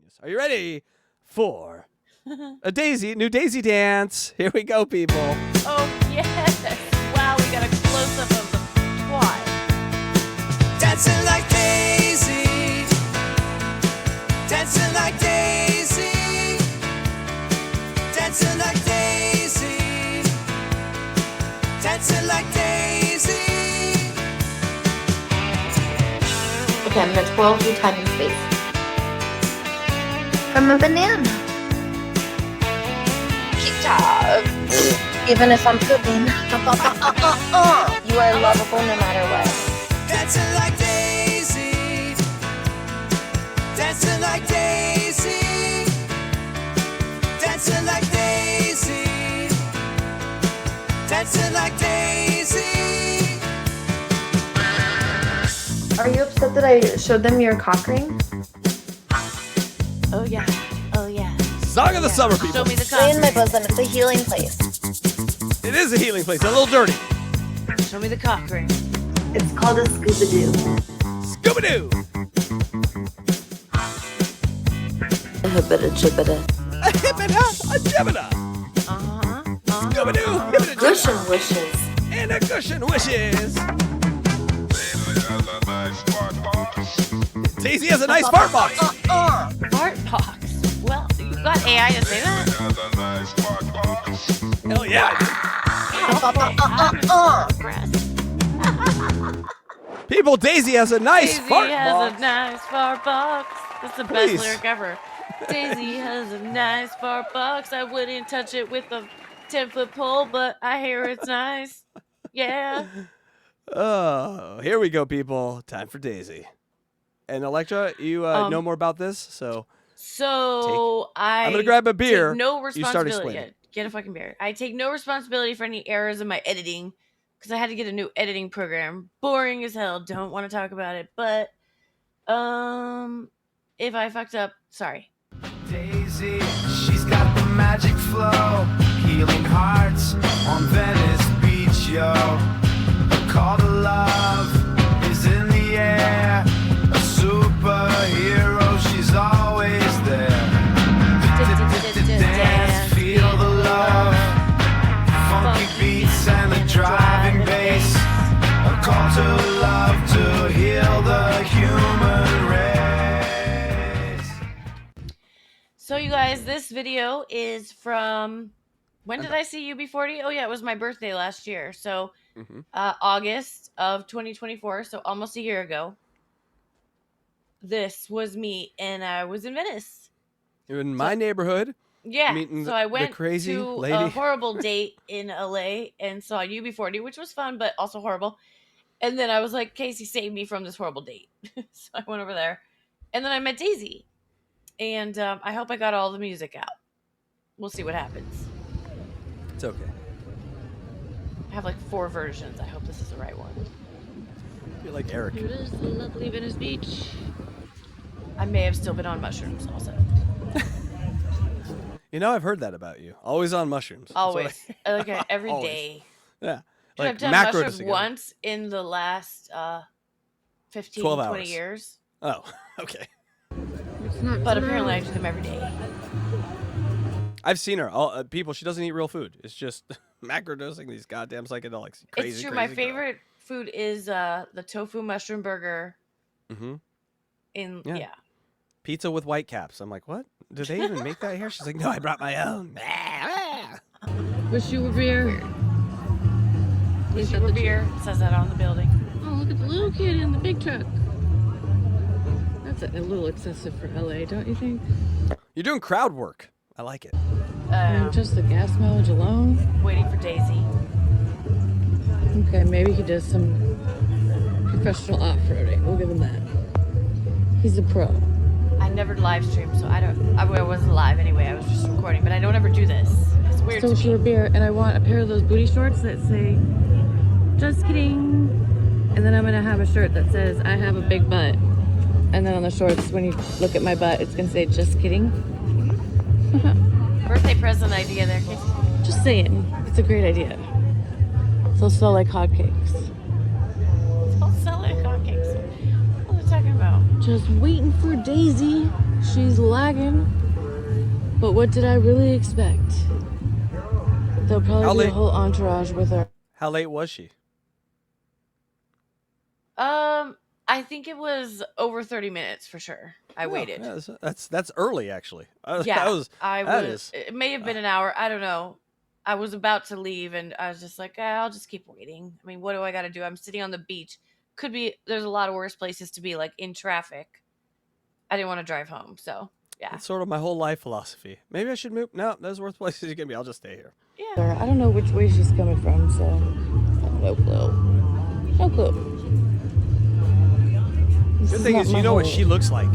genius. Are you ready for a new Daisy dance? Here we go, people. Oh, yes. Wow, we got a close-up of the twat. Dancing like Daisy. Dancing like Daisy. Dancing like Daisy. Dancing like Daisy. Okay, I'm gonna twirl through time and space. From a banana. Good job. Even if I'm pooping. You are lovable no matter what. Dancing like Daisy. Dancing like Daisy. Dancing like Daisy. Dancing like Daisy. Are you upset that I showed them your cock ring? Oh, yeah. Oh, yeah. Song of the summer, people. Show me the Stay in my cock ring. bosom. It's a healing place. It is a healing place. A little dirty. Show me the cock ring. It's called a scuba-doo. Scooby-Doo. A hibbida-jibbida. A hibbida, a jibbida. Scooby-Doo, hibbida, Gush jibbida. and wishes. And a cushion wishes. Daisy has a nice fart box. Fart box. Well, you got AI to say that? Hell yeah. People, Daisy has a nice Daisy fart has box. a nice fart box. That's the Please. best lyric ever. Daisy has a nice fart box. I wouldn't touch it with a 10-foot pole, but I hear it's nice. Yeah. Oh, here we go, people. Time for Daisy. And Electra, you know more about this, so I'm gonna grab a beer. Take no You start responsibility. explaining. Get a fucking beer. I take no responsibility for any errors in my editing because I had to get a new editing program. Boring as hell. Don't want to talk about it. But if I fucked up, sorry. Daisy, she's got the magic flow, healing hearts on Venice Beach, yo. The call to love is in the air. A superhero, she's always there. Dance, feel the love, funky beats and the driving bass. A call to love to heal the human race. So you guys, this video is from, when did I see UB40? Oh yeah, it was my birthday last year. So August of 2024, so almost a year ago. This was me, and I was in Venice. In my neighborhood. Yeah, Meeting so I went crazy to lady. a horrible date in LA and saw UB40, which was fun, but also horrible. And then I was like, Casey, save me from this horrible date. So I went over there. And then I met Daisy. And I hope I got all the music out. We'll see what happens. It's okay. I have like 4 versions. I hope this is the right one. You're like Eric. Here it is, the lovely Venice Beach. I may have still been on mushrooms also. You know, I've heard that about you. Always on mushrooms. That's what Always. Like every Always. day. Yeah. Like I've done mushrooms once in the last 15, 12 20 hours. years. Oh, okay. But apparently I do them every day. I've seen her. People, she doesn't eat real food. It's just macrodosing these goddamn psychedelics. Crazy, It's true. crazy My favorite food is the tofu mushroom burger. Mm-hmm. Yeah. Pizza with white caps. I'm like, what? Do they even make that here? She's like, no, I brought my own. Wish you were beer. Wish you were beer. It says that on the building. Oh, look at the little kid in the big truck. That's a little excessive for LA, don't you think? You're doing crowd work. I like it. Just the gas mileage alone? Waiting for Daisy. Okay, maybe he does some professional off-roading. We'll give him that. He's a pro. I never live stream, so I wasn't live anyway. I was just recording, but I don't ever do this. It's weird So to wish you were me. beer, and I want a pair of those booty shorts that say, just kidding. And then I'm going to have a shirt that says, I have a big butt. And then on the shorts, when you look at my butt, it's going to say, just kidding. Birthday present idea there, Casey. Just saying. It's a great idea. So sell like hotcakes. I'll sell it hotcakes. What are they talking about? Just waiting for Daisy. She's lagging. But what did I really expect? There'll probably be a whole entourage with her. How late was she? I think it was over 30 minutes for sure. I waited. Yeah, that's early actually. It may have been an hour. I don't know. I was about to leave and I was just like, I'll just keep waiting. I mean, what do I got to do? I'm sitting on the beach. There's a lot of worse places to be, like in traffic. I didn't want to drive home, so yeah. That's sort of my whole life philosophy. Maybe I should move. No, there's worse places you can be. I'll just stay here. Yeah. I don't know which way she's coming from, so no clue. No clue. Good thing is you know what she looks like,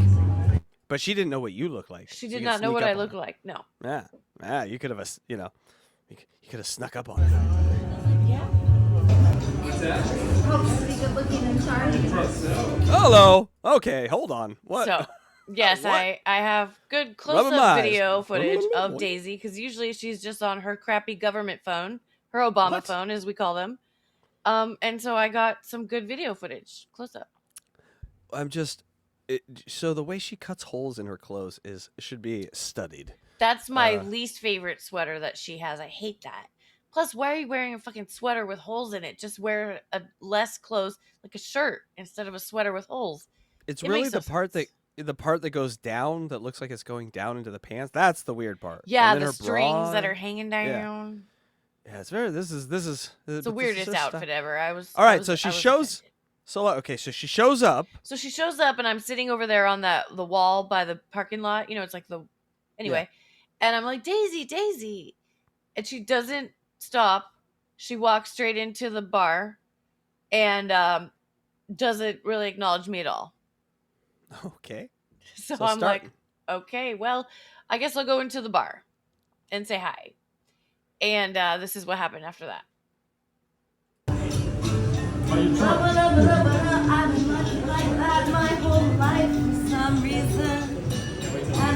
but she didn't know what you look like. She did not know what I looked like. No. Yeah. You could have, you could have snuck up on her. Yeah. Hello. Okay, hold on. What? So, yes, what? I have good close-up video footage of Daisy because usually she's just on her crappy government phone, her Obama phone, as we call them. And so I got some good video footage close up. So the way she cuts holes in her clothes should be studied. That's my least favorite sweater that she has. I hate that. Plus, why are you wearing a fucking sweater with holes in it? Just wear a less clothes, like a shirt, instead of a sweater with holes. It's really the part that goes down that looks like it's going down into the pants. That's the weird part. Yeah, the strings that are hanging down. Yeah, it's very. This is. It's the weirdest outfit ever. All right, so she shows. Offended. So she shows up. So she shows up, and I'm sitting over there on the wall by the parking lot. You know, it's like anyway. Yeah. And I'm like, Daisy, and she doesn't stop. She walks straight into the bar, and doesn't really acknowledge me at all. Okay. So I'm like, okay, well, I guess I'll go into the bar and say hi. And this is what happened after that.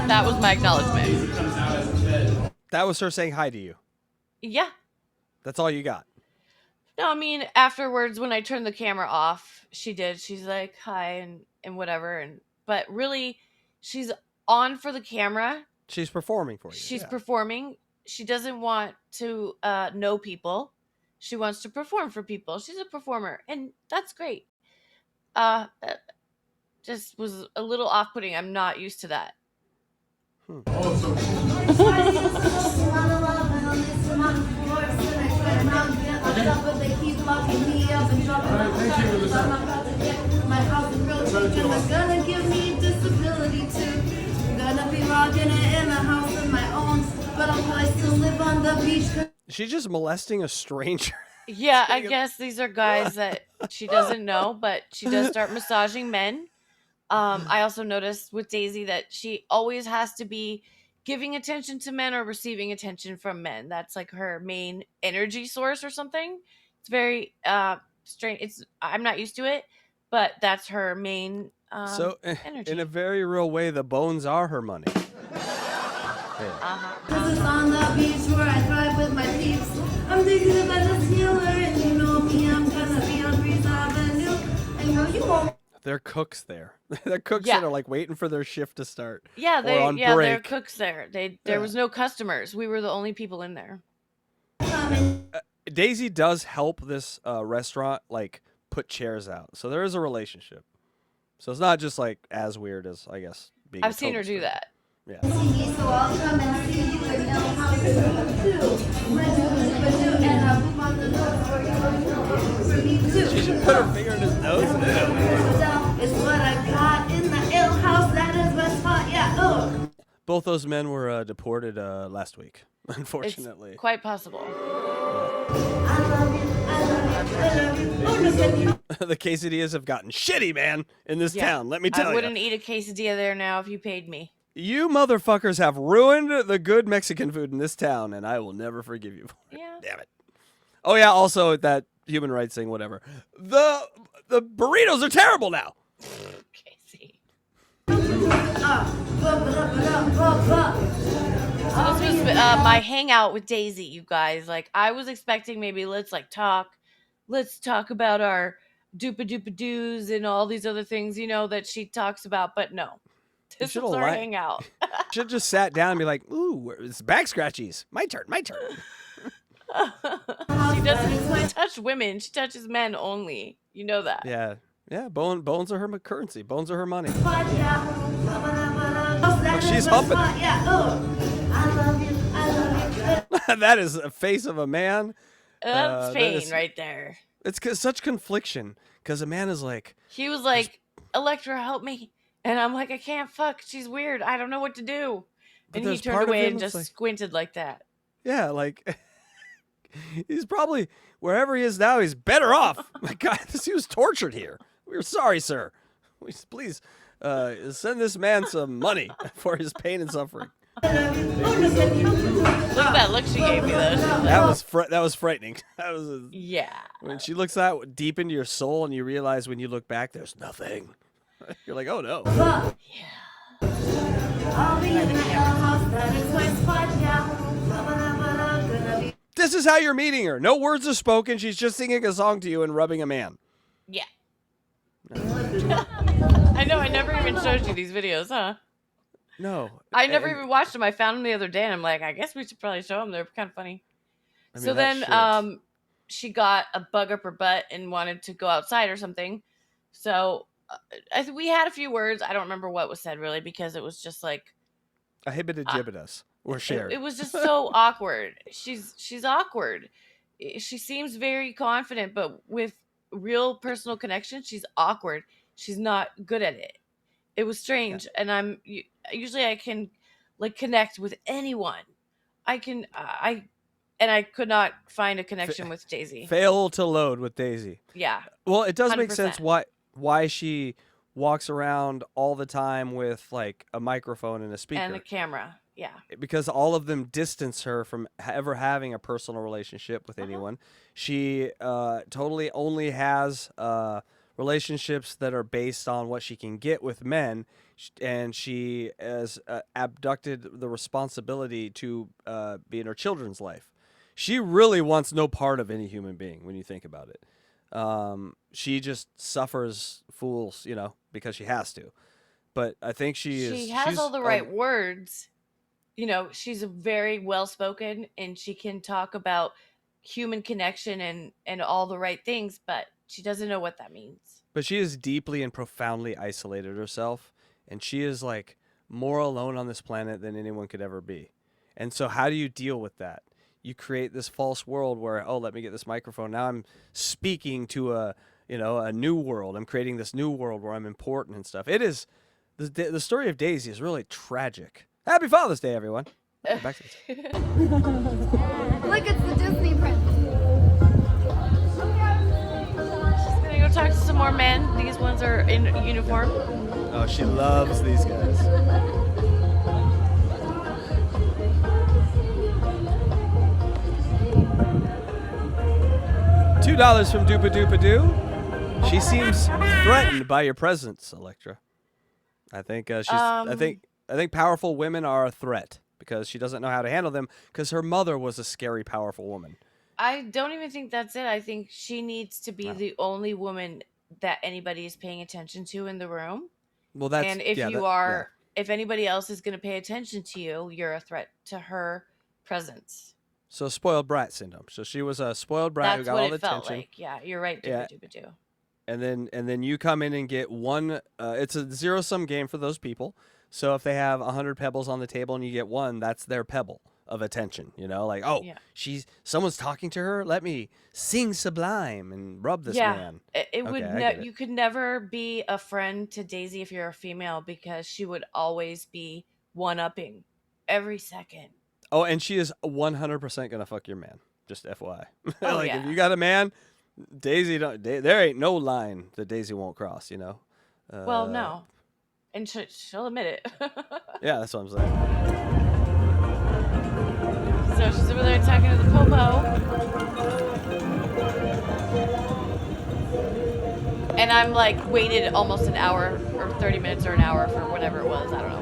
That was my acknowledgement. That was her saying hi to you. Yeah. That's all you got. No, I mean, afterwards, when I turned the camera off, she's like, hi, and whatever. But really, she's on for the camera. She's performing for you. She's performing. She doesn't want to know people. She wants to perform for people. She's a performer, and that's great. Just was a little off-putting. I'm not used to that. She's just molesting a stranger. Yeah, I guess these are guys that she doesn't know, but she does start massaging men. I also noticed with Daisy that she always has to be giving attention to men or receiving attention from men. That's like her main energy source or something. It's very strange. I'm not used to it, but that's her main energy. In a very real way, the bones are her money. This is on the beach where I thrive with my peeps. I'm digging the best healer, and you know me, I'm gonna be on Breeze Avenue. And you won't. They're cooks there. They're cooks that are like waiting for their shift to start. Yeah, they're cooks there. There was no customers. We were the only people in there. Daisy does help this restaurant like put chairs out, so there is a relationship. So it's not just like as weird as I guess being. I've seen her do that. Yeah. So I'll come and see you in El House too. She should put her finger in his nose. It's what I got in the Ale House. That is my spot. Yeah. Both those men were deported last week, unfortunately. It's quite possible. The quesadillas have gotten shitty, man, in this town. Let me tell you. I wouldn't eat a quesadilla there now if you paid me. You motherfuckers have ruined the good Mexican food in this town, and I will never forgive you for it. Yeah. Damn it. Oh, yeah, also that human rights thing, whatever. The burritos are terrible now. Casey. So this was my hangout with Daisy, you guys. Like, I was expecting maybe let's talk about our doopa-doopa-doos and all these other things, that she talks about, but no. This is our hangout. Should just sat down and be like, ooh, it's back scratchies. My turn. She doesn't touch women. She touches men only. You know that. Yeah. Bones are her currency. Bones are her money. Oh, she's humping. Yeah. Oh, I love you. That is a face of a man. That's pain right there. It's such confliction because a man is like. He was like, Electra, help me. And I'm like, I can't fuck. She's weird. I don't know what to do. And he turned away and just squinted like that. Yeah, like he's probably wherever he is now. He's better off. My God, he was tortured here. We're sorry, sir. Please send this man some money for his pain and suffering. Look at that look she gave me, though. That was frightening. Yeah. When she looks out deep into your soul and you realize when you look back, there's nothing. You're like, oh no. Yeah. This is how you're meeting her. No words are spoken. She's just singing a song to you and rubbing a man. Yeah. I know. I never even showed you these videos, huh? No. I never even watched them. I found them the other day, and I'm like, I guess we should probably show them. They're kind of funny. I mean, so then, she got a bug up her butt and wanted to go outside or something. So we had a few words. I don't remember what was said really because it was just like a hibbited-gibbitus or shared. It was just so awkward. She's awkward. She seems very confident, but with real personal connection, she's awkward. She's not good at it. It was strange, and I can like connect with anyone. I could not find a connection with Daisy. Fail to load with Daisy. Yeah. Well, it does make 100%. sense why she walks around all the time with like a microphone and a speaker and a camera. Yeah. Because all of them distance her from ever having a personal relationship with anyone. She totally only has relationships that are based on what she can get with men, and she has abducted the responsibility to be in her children's life. She really wants no part of any human being when you think about it. She just suffers fools, because she has to. But I think she has all the right words. She's very well-spoken, and she can talk about human connection and all the right things, but she doesn't know what that means. But she has deeply and profoundly isolated herself, and she is like more alone on this planet than anyone could ever be. And so how do you deal with that? You create this false world where, let me get this microphone. Now I'm speaking to a new world. I'm creating this new world where I'm important and stuff. It is, the story of Daisy is really tragic. Happy Father's Day, everyone. Back to Look, it's the Disney princess. She's gonna go talk to some more men. These ones are in uniform. Oh, she loves these guys. $2 from Doopa Doopa Doo. She seems threatened by your presence, Electra. I think I think powerful women are a threat because she doesn't know how to handle them because her mother was a scary, powerful woman. I don't even think that's it. I think she needs to be the only woman that anybody is paying attention to in the room. Well, that's and if if anybody else is going to pay attention to you, you're a threat to her presence. So spoiled brat syndrome. So she was a spoiled brat who got all the attention. That's what it felt like. Yeah, you're right. Dooba-dooba-doo. And then you come in and get one. It's a zero-sum game for those people. So if they have 100 pebbles on the table and you get one, that's their pebble of attention. Someone's talking to her. Let me sing Sublime and rub this man. You could never be a friend to Daisy if you're a female because she would always be one-upping every second. Oh, and she is 100% gonna fuck your man. Just FYI. If you got a man, Daisy there ain't no line that Daisy won't cross. Well, no, and she'll admit it. Yeah, that's what I'm saying. So she's over there talking to the popo, and I'm like waited almost an hour or 30 minutes or an hour for whatever it was. I don't know.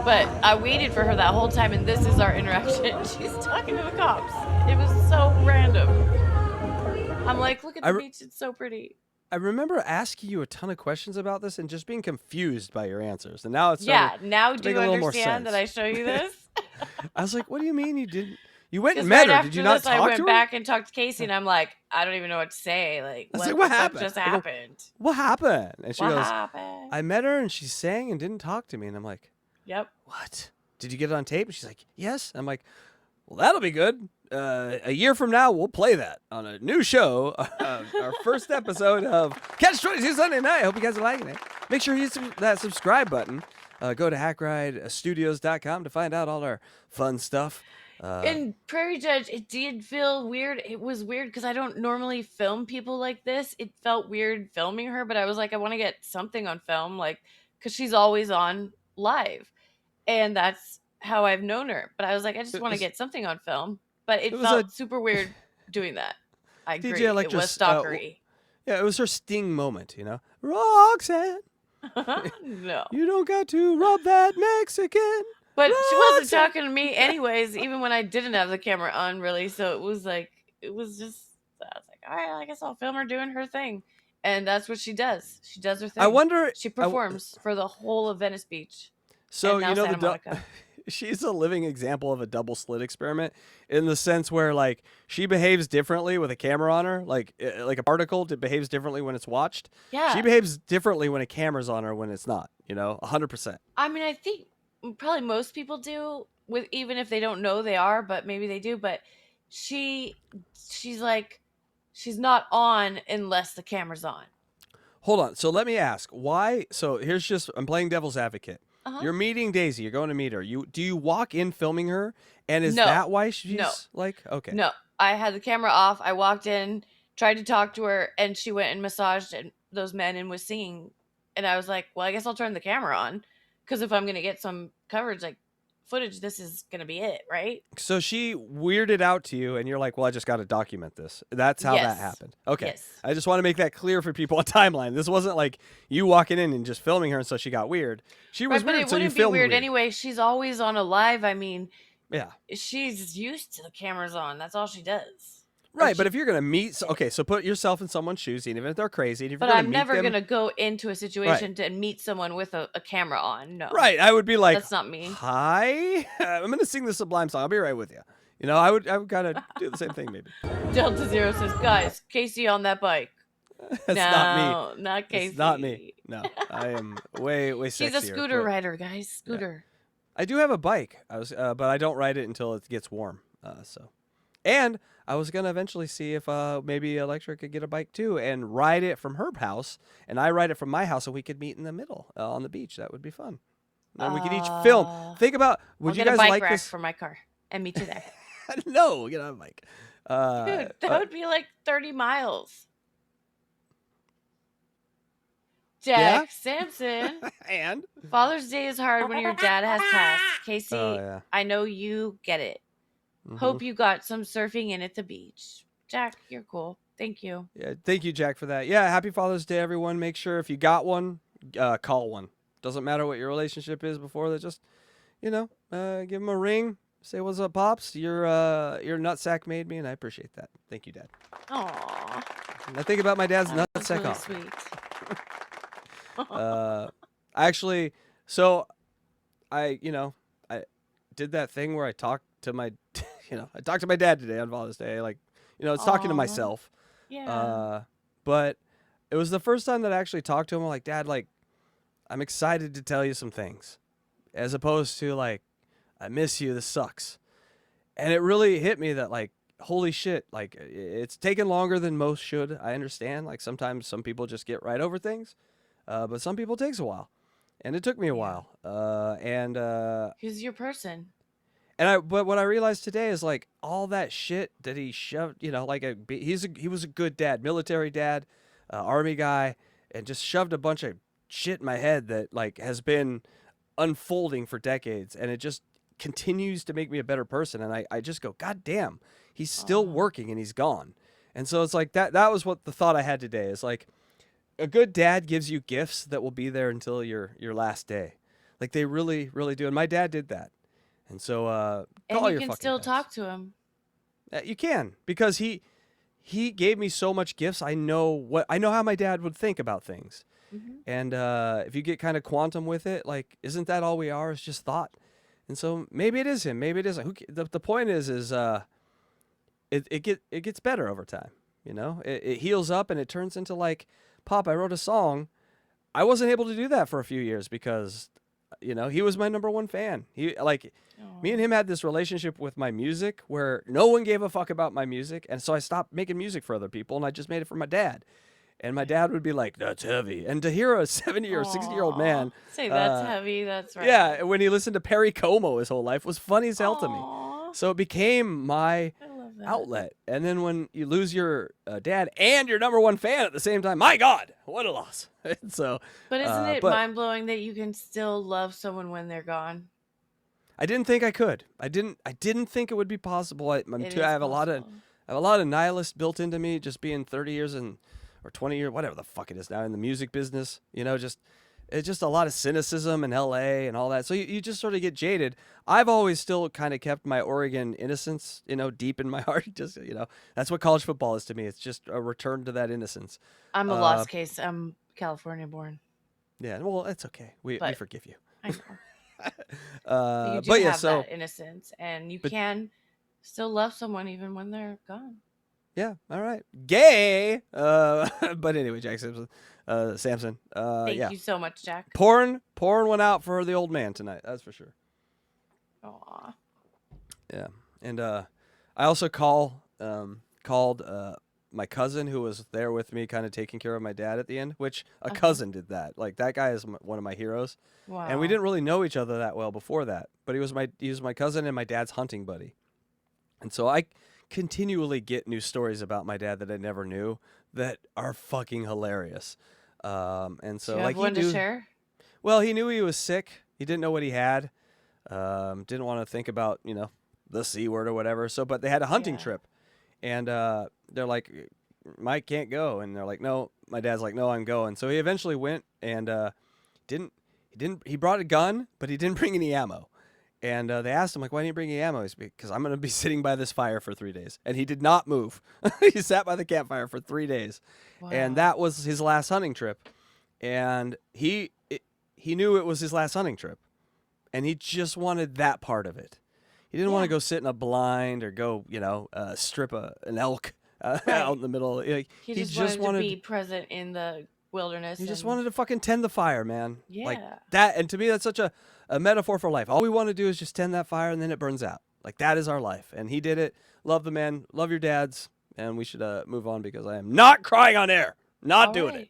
But I waited for her that whole time, and this is our interaction. She's talking to the cops. It was so random. I'm like, look at the beach. It's so pretty. I remember asking you a ton of questions about this and just being confused by your answers. And now it's Yeah, now to do make you a little more understand that I sense. show you this? I was like, what do you mean you didn't? You went and Because met right her. after Did you not this, I talk went to her? back and talked to Casey, and I'm like, I don't even know what to say. Like, I was what like, the what fuck happened? just I go, happened? what happened? And she What goes, happened? I met her and she sang and didn't talk to me. And I'm like, Yep. what? Did you get it on tape? And she's like, yes. I'm like, well, that'll be good. A year from now, we'll play that on a new show, our first episode of Catch 22 Sunday Night. I hope you guys are liking it. Make sure you hit that subscribe button. Go to hackridestudios.com to find out all our fun stuff. In Prairie Judge, it did feel weird. It was weird because I don't normally film people like this. It felt weird filming her, but I was like, I want to get something on film, like, because she's always on live. And that's how I've known her. But I was like, I just It want to was- get something on film. But it it was felt super weird doing that. I DJ agree. It Electra was stalkery. Yeah, it was her sting moment, you know? Roxanne, No. you don't got to rub that Mexican. But she wasn't Roxanne. talking to me anyways, even when I didn't have the camera on, really. So it was just, I was like, all right, I guess I'll film her doing her thing. And that's what she does. She does her thing. I wonder. She performs for the whole of Venice Beach. So, and now you know, Santa Monica. she's a living example of a double slit experiment in the sense where, like, she behaves differently with a camera on her. Like a particle behaves differently when it's watched. Yeah. She behaves differently when a camera's on her when it's not, 100%. I mean, I think probably most people do, with even if they don't know they are, but maybe they do. But she's like, she's not on unless the camera's on. Hold on. So let me ask why. So I'm playing devil's advocate. Uh-huh. You're meeting Daisy. You're going to meet her. Do you walk in filming her? And is No. that why she's No. like, okay. No, I had the camera off. I walked in, tried to talk to her, and she went and massaged those men and was singing. And I was like, well, I guess I'll turn the camera on, because if I'm going to get some coverage, like footage, this is going to be it, right? So she weirded out to you, and you're like, well, I just got to document this. That's how that Yes. happened. Okay. Yes. I just want to make that clear for people on timeline. This wasn't like you walking in and just filming her, and so she got weird. She was Right, but weird, it so you wouldn't be filmed weird anyway. She's always on a live. I mean, Yeah. she's used to the cameras on. That's all she does. Right, but if you're going to meet... so put yourself in someone's shoes, even if they're crazy. And if But you're gonna I'm meet never them- going to go into a situation to meet someone with a camera on. No. Right, I would be like... That's not me. Hi, I'm going to sing the Sublime song. I'll be right with you. I would kind of do the same thing, maybe. Delta Zero says, guys, Casey on that bike. That's no, not me. Not Casey. It's not me. No, I am way sexier. She's a scooter but rider, guys. Scooter. I do have a bike. But I don't ride it until it gets warm. And I was gonna eventually see if maybe Electra could get a bike too and ride it from her house, and I ride it from my house, and we could meet in the middle on the beach. That would be fun. And we could each film. Think about would I'll you get guys a bike like rack this? for my car and meet you there. No, get on a bike. Dude, that would be like 30 miles. Jack Sampson. And Father's Day is hard when your dad has passed. Casey, Oh, yeah. I know you get it. Mhm. Hope you got some surfing in at the beach. Jack, you're cool. Thank you. Yeah, thank you, Jack, for that. Yeah, happy Father's Day, everyone. Make sure if you got one, call one. Doesn't matter what your relationship is before that. Just, give him a ring. Say what's up, pops. Your nutsack made me, and I appreciate that. Thank you, Dad. Aww. And I think about my dad's That's nutsack really off. sweet. Actually, so I did that thing where I talked to my, I talked to my dad today on Father's Day. It's talking to Aw. myself. Yeah. But it was the first time that I actually talked to him. I'm like, Dad, I'm excited to tell you some things, as opposed to I miss you. This sucks. And it really hit me that holy shit, it's taken longer than most should. I understand. Sometimes some people just get right over things, but some people it takes a while, and it took me a while. Who's your person? But what I realized today is all that shit that he shoved, he was a good dad, military dad, army guy, and just shoved a bunch of shit in my head that has been unfolding for decades, and it just continues to make me a better person. And I just go, God damn, he's still working and he's gone. And so it's that was what the thought I had today is a good dad gives you gifts that will be there until your last day. They really, really do. And my dad did that. And so, And call you your can fucking still dads. talk to him. You can, because he he gave me so much gifts. I know how my dad would think about things. Mm-hmm. And if you get kind of quantum with it, like, isn't that all we are? It's just thought. And so maybe it is him. Maybe it isn't. The point is it gets better over time. You know, it heals up and it turns into like, Pop, I wrote a song. I wasn't able to do that for a few years because, you know, he was my number one fan. Me and him had this relationship with my music where no one gave a fuck about my music. And so I stopped making music for other people and I just made it for my dad. And my dad would be like, that's heavy. And to hear a 70 or 60-year-old man say that's heavy, that's right. Yeah, when he listened to Perry Como his whole life was funny as hell to me. Aw. So it became my I love that. outlet. And then when you lose your dad and your number one fan at the same time, my God, what a loss. So, But isn't it mind-blowing that you can still love someone when they're gone? I didn't think I could. I didn't think it would be possible. I have a lot of nihilist built into me, just being 30 years or 20 years, whatever the fuck it is now in the music business. You know, it's just a lot of cynicism in LA and all that. So you just sort of get jaded. I've always still kind of kept my Oregon innocence, you know, deep in my heart. Just, you know, that's what college football is to me. It's just a return to that innocence. I'm a lost case. I'm California born. Yeah, well, it's okay. We forgive you. I know. You do have that innocence, and you can still love someone even when they're gone. Yeah, all right. Gay. But anyway, Jack Samson. Thank you so much, Jack. Pouring one out for the old man tonight. That's for sure. Aw. Yeah, and I also called my cousin who was there with me, kind of taking care of my dad at the end. Which a cousin did that. Like that guy is one of my heroes. Wow. And we didn't really know each other that well before that, but he was my cousin and my dad's hunting buddy. And so I continually get new stories about my dad that I never knew that are fucking hilarious. And so, do you have one to share? Well, he knew he was sick. He didn't know what he had. Didn't want to think about, you know, the C word or whatever. So, but they had a hunting trip, and they're like, Mike can't go, and they're like, no. My dad's like, no, I'm going. So he eventually went, and he brought a gun, but he didn't bring any ammo. And they asked him, like, why didn't you bring any ammo? He's because I'm going to be sitting by this fire for 3 days. And he did not move. He sat by the campfire for 3 days. Wow. And that was his last hunting trip. And he knew it was his last hunting trip. And he just wanted that part of it. He didn't want to go sit in a blind or go, you know, strip an elk out in the middle. Like, he just wanted to be present in the wilderness. He just wanted to fucking tend the fire, man. Yeah. Like that. And to me, that's such a metaphor for life. All we want to do is just tend that fire and then it burns out. Like that is our life. And he did it. Love the man. Love your dads. And we should move on because I am not crying on air. Not doing it.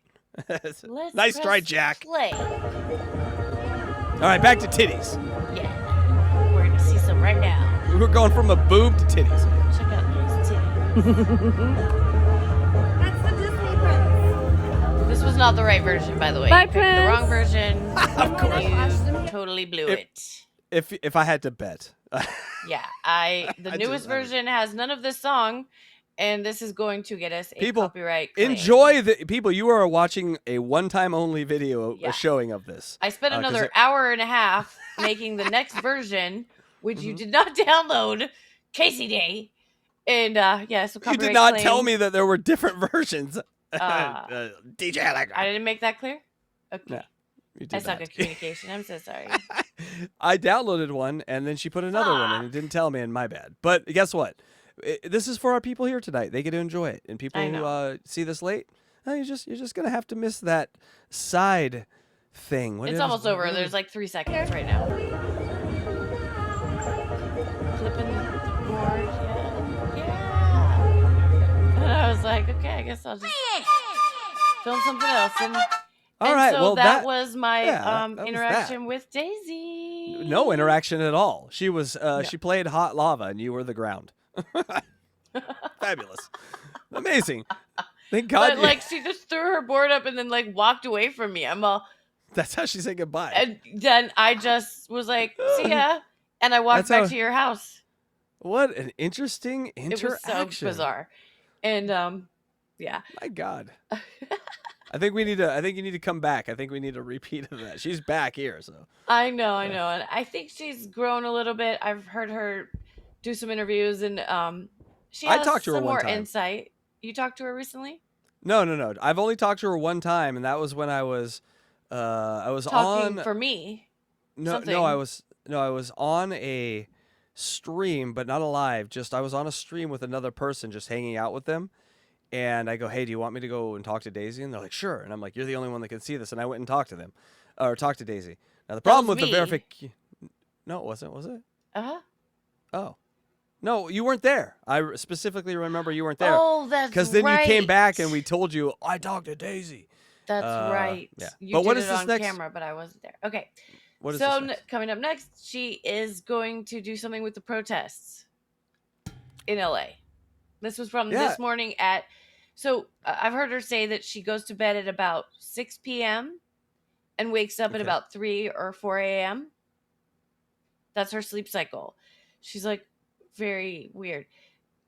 Nice try, Jack. Play. All right, back to titties. Yeah. We're going to see some right now. We're going from a boob to titties. Check out those titties. That's the Disney prince. This was not the right version, by the way. Bye, You picked the wrong Prince. version. Of course. You totally blew it. If I had to bet. Yeah, the newest version has none of this song, and this is going to get us a copyright claim. Enjoy people. You are watching a one-time only video, a showing of this. I spent another hour and a half making the next version, which you did not download, Casey Day, and so copyright you did not claim. tell me that there were different versions. DJ Electra. I didn't make that clear. Okay. No, you did I suck not. at communication. I'm so sorry. I downloaded one, and then she put another one, and it didn't tell me, and my bad. But guess what? This is for our people here tonight. They get to enjoy it, and people who see this late, you're just gonna have to miss that side thing. It's almost over. There's like 3 seconds right now. Flipping the board. Yeah. And I was like, okay, I guess I'll just film something else. All right. So well, that was my that interaction with Daisy. No interaction at all. She was she played hot lava, and you were the ground. Fabulous, amazing. Thank God. But like, she just threw her board up and then like walked away from me. I'm all. That's how she said goodbye. And then I just was like, "See ya," and I walked back to your house. What an interesting interaction. It was so bizarre, and yeah. My God. I think you need to come back. I think we need a repeat of that. She's back here, so. I know, and I think she's grown a little bit. I've heard her do some interviews, and she has I talked to her some one more time. insight. You talked to her recently? No. I've only talked to her one time, and that was when I was Talking on. for me. No, something. I was on a stream, but not a live. Just I was on a stream with another person, just hanging out with them. And I go, hey, do you want me to go and talk to Daisy? And they're like, sure. And I'm like, you're the only one that can see this. And I went and talked to them, or talked to Daisy. Now the problem with the me. verification, no, it wasn't. Was it? Uh-huh. Oh, no, you weren't there. I specifically remember you weren't there. Oh, that's Because then right. you came back and we told you I talked to Daisy. That's right. Yeah. You But did what it is this on next? camera, but I wasn't there. Okay. What is So this next? coming up next, she is going to do something with the protests in LA. This was from Yeah. this morning at. So I've heard her say that she goes to bed at about 6 p.m. and wakes up at Okay. about 3 or 4 a.m. That's her sleep cycle. She's like very weird.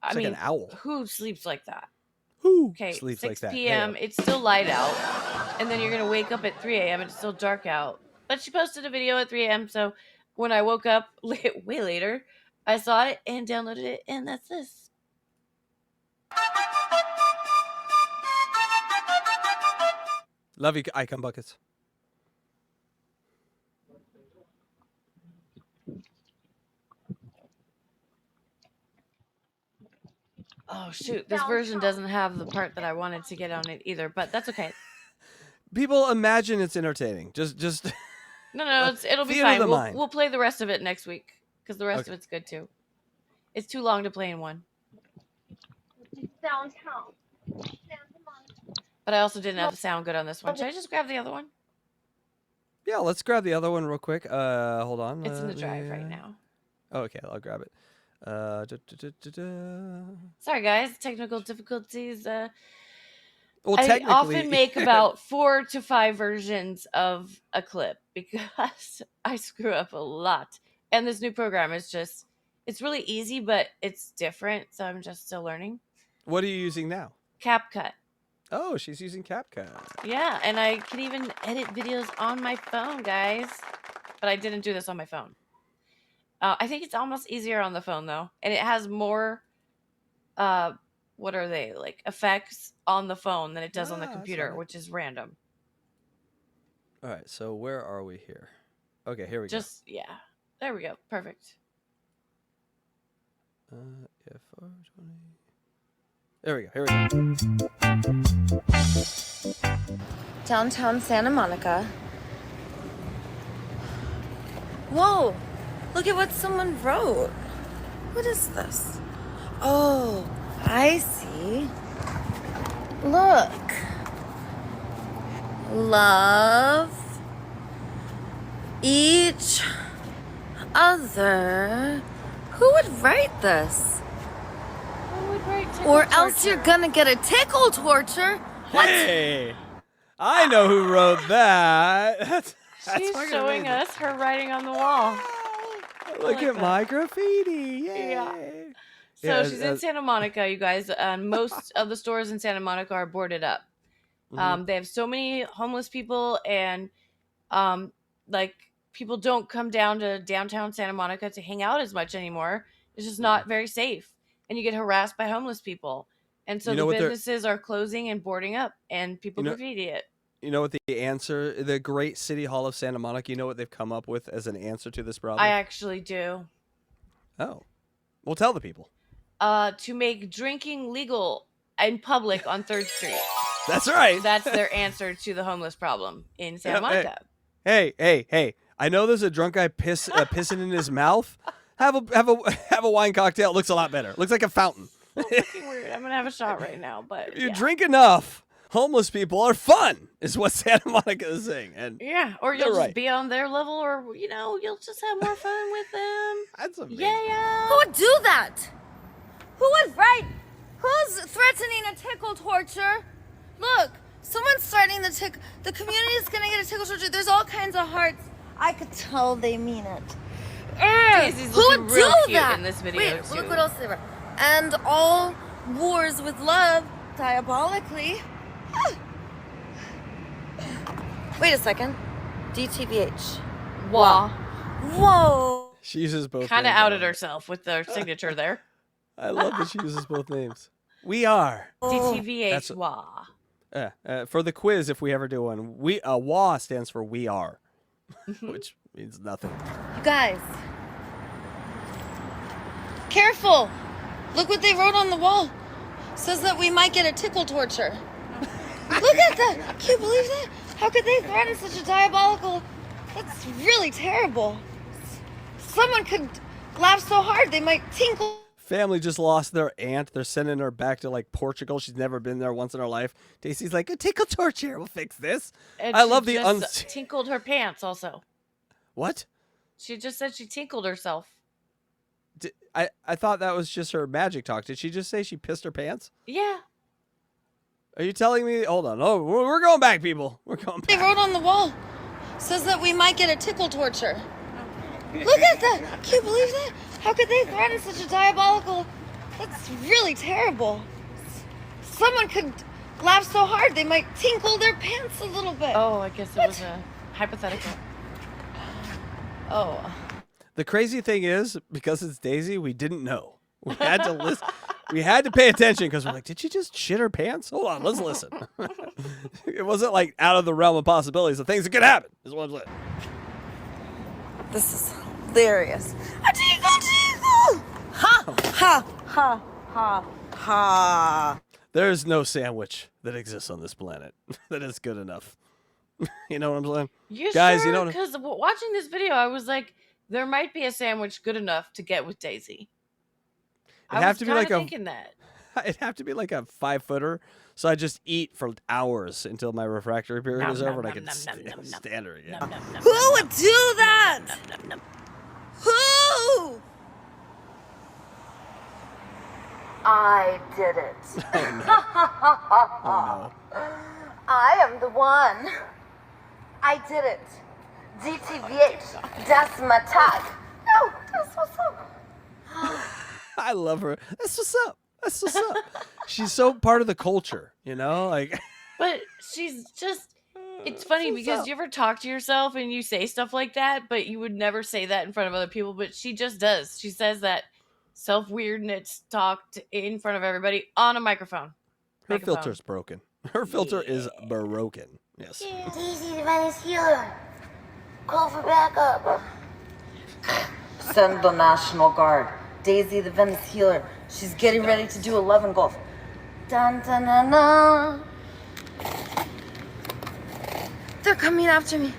I It's mean, like an owl. who sleeps like that? Who Okay, sleeps 6 like that? p.m. It's still light out, and then you're gonna wake up at 3 a.m. and it's still dark out. But she posted a video at 3 a.m. So when I woke up way later, I saw it and downloaded it, and that's this. Love you, icon buckets. Oh shoot, this version doesn't have the part that I wanted to get on it either, but that's okay. People imagine it's entertaining. Just No, it'll be theater of fine. the mind. We'll play the rest of it next week because the rest Okay. of it's good too. It's too long to play in one. Downtown. But I also didn't have the sound good on this one. Should I just grab the other one? Yeah, let's grab the other one real quick. Hold on. It's in the let drive me, right now. Oh, okay, I'll grab it. Sorry guys, technical difficulties. Well, I technically, often make about 4 to 5 versions of a clip because I screw up a lot. And this new program is just, it's really easy, but it's different. So I'm just still learning. What are you using now? CapCut. Oh, she's using CapCut. Yeah, and I can even edit videos on my phone, guys. But I didn't do this on my phone. I think it's almost easier on the phone, though. And it has more, what are they, like, effects on the phone than it does on the that's computer, alright. which is random. All right, so where are we here? Okay, here we Just, yeah. There we go. Perfect. go. If 420. There we go. Here we go. Downtown Santa Monica. Whoa! Look at what someone wrote. What is this? Oh, I see. Look. Love each other. Who would write this? Who would write tickle Or else torture? you're gonna get a tickle torture. What? Hey, I know who wrote that. That's She's fucking showing amazing. us her writing on the wall. Look like at that. my graffiti. Yay. Yeah. So Yeah, she's in Santa Monica, you guys. Most of the stores in Santa Monica are boarded up. Mhm. They have so many homeless people, and like people don't come down to downtown Santa Monica to hang out as much anymore. It's just not very safe, and you get harassed by homeless people. And so You know the what they're- businesses are closing and boarding up, and people You know- graffiti it. You know what the answer, the great City Hall of Santa Monica, you know what they've come up with as an answer to this problem? I actually do. Oh. Well, tell the people. To make drinking legal in public on 3rd Street. That's right. That's their answer to the homeless problem in Santa Yeah, hey. Monica. Hey. I know there's a drunk guy pissing in his mouth. Have a wine cocktail. It looks a lot better. Looks like a fountain. So fucking weird. I'm gonna have a shot right now, but If you yeah. drink enough, homeless people are fun, is what Santa Monica is saying. And Yeah, or They're you'll just right. be on their level, or you'll just have more fun with them. that's amazing. Yeah. Who would do that? Who would write? Who's threatening a tickle torture? Look, someone's threatening the community's gonna get a tickle torture. There's all kinds of hearts. I could tell they mean it. Daisy's Who looking would real do cute that? in this video, Wait, too. look what else they wrote. And all wars with love, diabolically. Wait a second. DTBH. Wah. Whoa. She uses both. Kind of names. outed herself with their signature there. I love that she uses both names. We are. DTVH, wah. For the quiz, if we ever do one, WA stands for we are, which means nothing. You guys. Careful. Look what they wrote on the wall. Says that we might get a tickle torture. Look at that. Can you believe that? How could they threaten such a diabolical... That's really terrible. Someone could laugh so hard they might tinkle. Family just lost their aunt. They're sending her back to like Portugal. She's never been there once in her life. Daisy's like, a tickle torture will fix this. And I she love the just tinkled her pants also. What? She just said she tinkled herself. I thought that was just her magic talk. Did she just say she pissed her pants? Yeah. Are you telling me? Hold on. Oh, we're going back, people. We're going back. They wrote on the wall. Says that we might get a tickle torture. Look at that. Can you believe that? How could they threaten such a diabolical... That's really terrible. Someone could laugh so hard they might tinkle their pants a little bit. Oh, I guess it was a hypothetical. Oh. The crazy thing is, because it's Daisy, we didn't know. We had to listen. We had to pay attention because we're like, did she just shit her pants? Hold on, let's listen. It wasn't like out of the realm of possibilities of things that could happen. Is what I'm saying. This is hilarious. A tinkle, tinkle! Ha! Ha! Ha! Ha! Ha! There's no sandwich that exists on this planet that is good enough. You know what I'm saying? Guys, sure? you know, because watching this video, I was like, there might be a sandwich good enough to get with Daisy. It'd have to be like thinking that. It'd have to be like a 5-footer, so I just eat for hours until my refractory period is over and I can stand her again. Who would do that? Who? I did it. Oh no. I am the one. I did it. DTVH. Das my tag. No, that's what's up. I love her. That's what's up. That's what's up. She's so part of the culture, you know? Like, but she's just, it's funny because you ever talk to yourself and you say stuff like that, but you would never say that in front of other people, but she just does. She says that self-weirdness talked in front of everybody on a microphone. Her filter's broken. Her filter is broken. Yes. Daisy the Venice healer. Call for backup. Send the National Guard. Daisy the Venice healer. She's getting ready to do 11 golf. Dun dun dun dun. They're coming after me.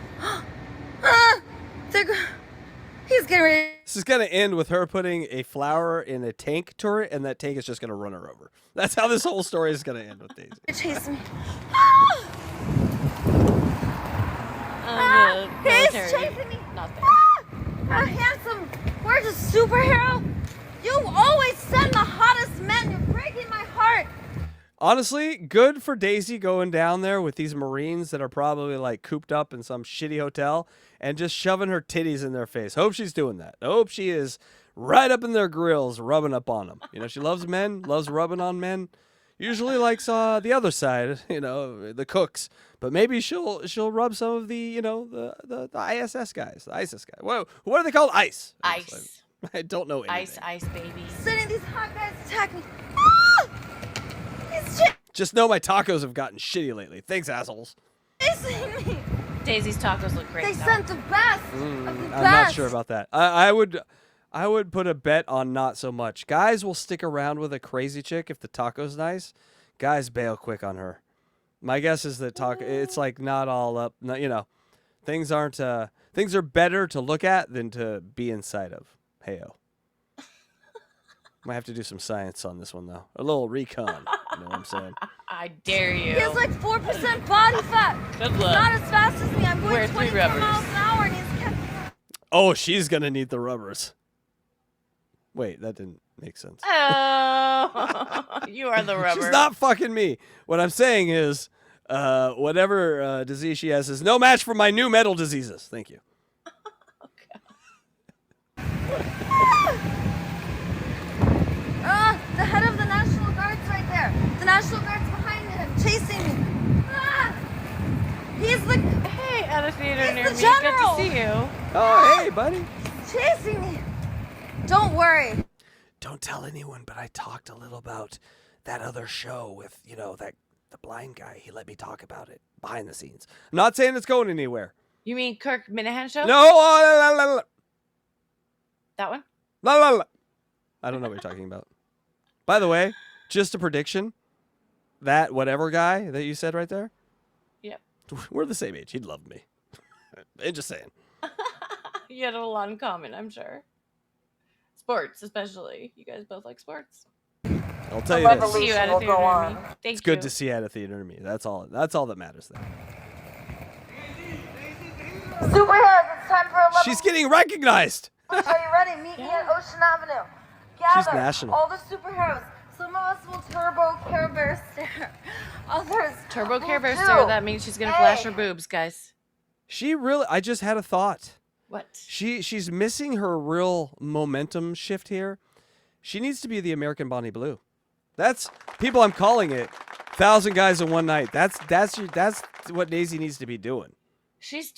He's getting ready. This is going to end with her putting a flower in a tank turret, and that tank is just going to run her over. That's how this whole story is going to end with Daisy. Chase me. He's chasing me. Not there. A handsome, gorgeous superhero. You always send the hottest men. You're breaking my heart. Honestly, good for Daisy going down there with these Marines that are probably like cooped up in some shitty hotel and just shoving her titties in their face. Hope she's doing that. Hope she is right up in their grills, rubbing up on them. You know, she loves men, loves rubbing on men. Usually likes the other side, you know, the cooks. But maybe she'll rub some of the, you know, the ISS guys, the ISIS guys. Whoa, what are they called? ICE. Ice. I don't know anything. Ice, baby. Sending these hot guys attack me. Just know my tacos have gotten shitty lately. Thanks, assholes. Chasing me. Daisy's tacos look great. They though. sent the best of the best. I'm not sure about that. I would put a bet on not so much. Guys will stick around with a crazy chick if the taco's nice. Guys bail quick on her. My guess is that it's like not all up. You know, things are better to look at than to be inside of. Heyo. Might have to do some science on this one though. A little recon. You know what I'm saying? I dare you. He has like 4% body fat. Good He's luck. not as fast as me. I'm going Wear 3 24 rubbers. miles an hour and he's catching up. Oh, she's gonna need the rubbers. Wait, that didn't make sense. Oh, you are the rubber. She's not fucking me. What I'm saying is, whatever disease she has is no match for my new metal diseases. Thank you. The head of the National Guard's right there. The National Guard's behind him, chasing me. He's the... Hey, at a theater He's near the me. general. Good to see you. Oh, hey, buddy. He's chasing me. Don't worry. Don't tell anyone, but I talked a little about that other show with, you know, the blind guy. He let me talk about it behind the scenes. I'm not saying it's going anywhere. You mean Kirk Minahan show? No, la, la, la, That one? la, la, la. I don't know what you're talking about. By the way, just a prediction. That whatever guy that you said right there. Yep. We're the same age. He'd love me. I'm just saying. You had a lot in common, I'm sure. Sports, especially. You guys both like sports. I'll tell you this. See you at a theater near me. Thank It's good you. to see you at a theater near me. That's all that matters there. Superheroes, it's time for a level. She's getting recognized. Are you ready? Meet me at Ocean Avenue. She's Gather national. all the superheroes. Some of us will turbo Care Bear stare. Others Turbo Care Bear will stare. do. That means she's gonna Hey. flash her boobs, guys. She really I just had a thought. What? She's missing her real momentum shift here. She needs to be the American Bonnie Blue. That's people I'm calling it. 1,000 guys in one night. That's what Daisy needs to be doing. She's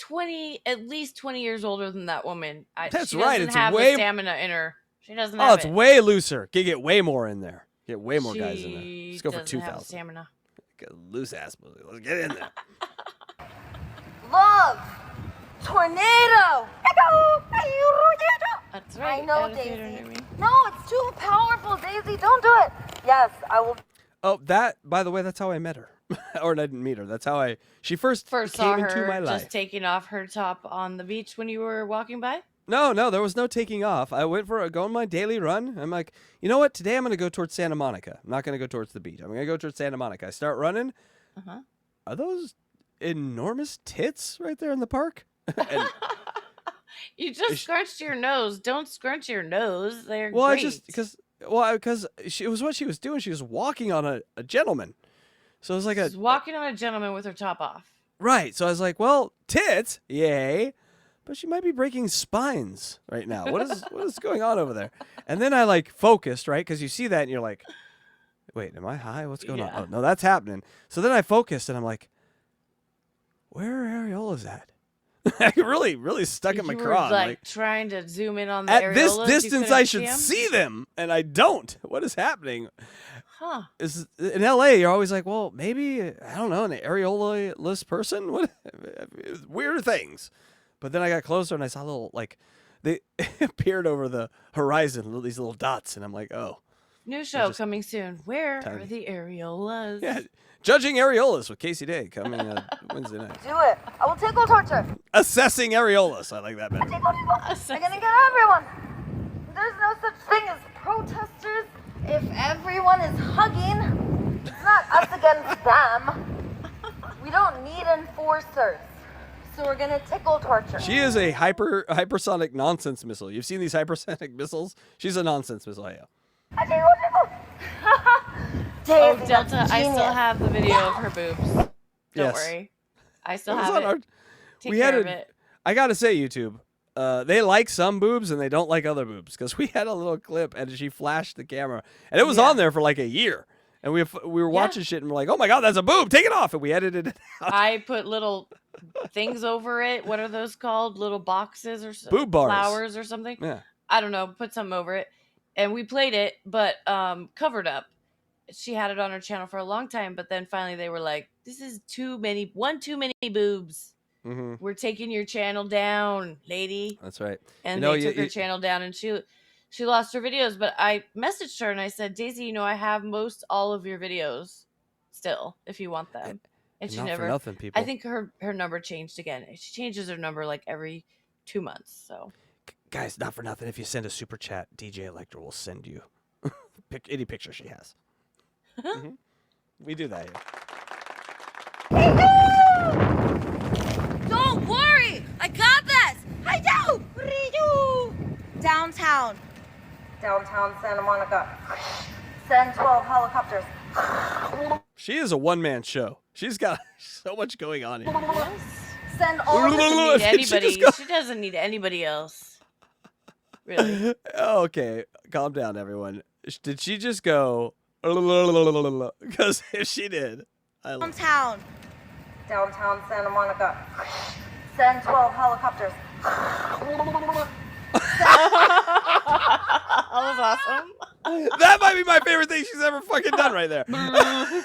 at least 20 years older than that woman. That's she right, Doesn't it's have way- the stamina in her. She doesn't Oh, have it's it. way looser. Get way more in there. Get way more guys in there. She Let's go for doesn't have 2,000. stamina. Loose ass movie. Let's get in there. Love. Tornado. That's right. I know, at a theater Daisy. near me. No, it's too powerful, Daisy. Don't do it. Yes, I will. Oh, by the way, that's how I met her. Or I didn't meet her. That's how she first Saw came her into my just life. taking off her top on the beach when you were walking by. No, there was no taking off. I went for going my daily run. I'm like, you know what? Today I'm going to go towards Santa Monica. I'm not going to go towards the beach. I'm going to go towards Santa Monica. I start running. Uh-huh. Are those enormous tits right there in the park? And, You just scrunched your nose. Don't scrunch your nose. They're well, great. because it was what she was doing. She was walking on a gentleman. So it was like She's walking on a gentleman with her top off. right. So I was like, well, tits, yay. But she might be breaking spines right now. What is going on over there? And then I like focused, right? Because you see that and you're like, wait, am I high? What's going on? Yeah. Oh, no, that's happening. So then I focused and I'm like, where are areolas at? I really stuck in my You were craw. like trying to zoom in on the at this areolas, you distance, couldn't I should them? see them, and I don't. What is happening? Huh. Is in LA, you're always like, well, maybe I don't know, an areola-less person. What weird things. But then I got closer and I saw little they appeared over the horizon, these little dots, and I'm like, oh, New show just coming soon. Where tiny. are the areolas? yeah. Judging areolas with Casey Day coming Wednesday night. Do it. I will tickle torture. Assessing areolas. I like that better. Tickle. I'm gonna get everyone. There's no such thing as protesters if everyone is hugging. It's not us against them. We don't need enforcers. So we're gonna tickle torture. She is a hypersonic nonsense missile. You've seen these hypersonic missiles? She's a nonsense missile. Yeah. Daisy, Oh, that's Delta, I still genius. have the video of her boobs. Don't Yes. worry. I still It was have on it. our- Take we care had of a- it. I gotta say, YouTube, they like some boobs and they don't like other boobs because we had a little clip and she flashed the camera and it was Yeah. on there for like a year and we were watching shit and we're like, oh my god, that's a boob, take it off, and we edited it out. I put little things over it. What are those called? Little boxes or Boob bars. flowers or something? Yeah, I don't know. Put something over it. And we played it, but covered up. She had it on her channel for a long time, but then finally they were like, this is too many boobs. mm-hmm. We're taking your channel down, lady. That's right. And You know, they took her channel down, and she lost her videos. But I messaged her and I said, Daisy, I have all of your videos still if you want them. And she Not never. for nothing, people. I think her number changed again. She changes her number like every 2 months. So Guys, not for nothing. If you send a super chat, DJ Electra will send you any picture she has. Mm-hmm. We do that here. Don't worry, I got this. I do. What do you do? Downtown Santa Monica. Send 12 helicopters. She is a one-man show. She's got so much going on here. Send all she the doesn't need She anybody. just go- She doesn't need anybody else. Really. Okay, calm down, everyone. Did she just go? Because if she did, downtown Santa Monica. Send 12 helicopters. That was awesome. That might be my favorite thing she's ever fucking done right there. I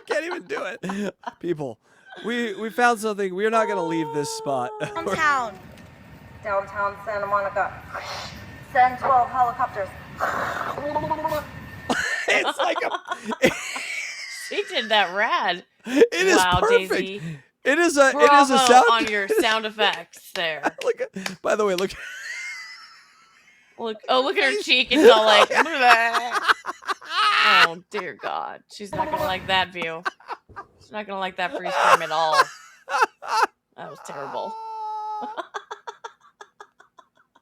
can't even do it. People, we found something. We're not gonna leave this spot. Downtown. Downtown Santa Monica. Send 12 helicopters. It's like She did that rad. it is Wow, perfect. Daisy. It is a Bravo sound on your sound effects there. Look, by the way, look. Look at her cheek. It's all like, oh dear God, she's not gonna like that view. She's not gonna like that freeze frame at all. That was terrible.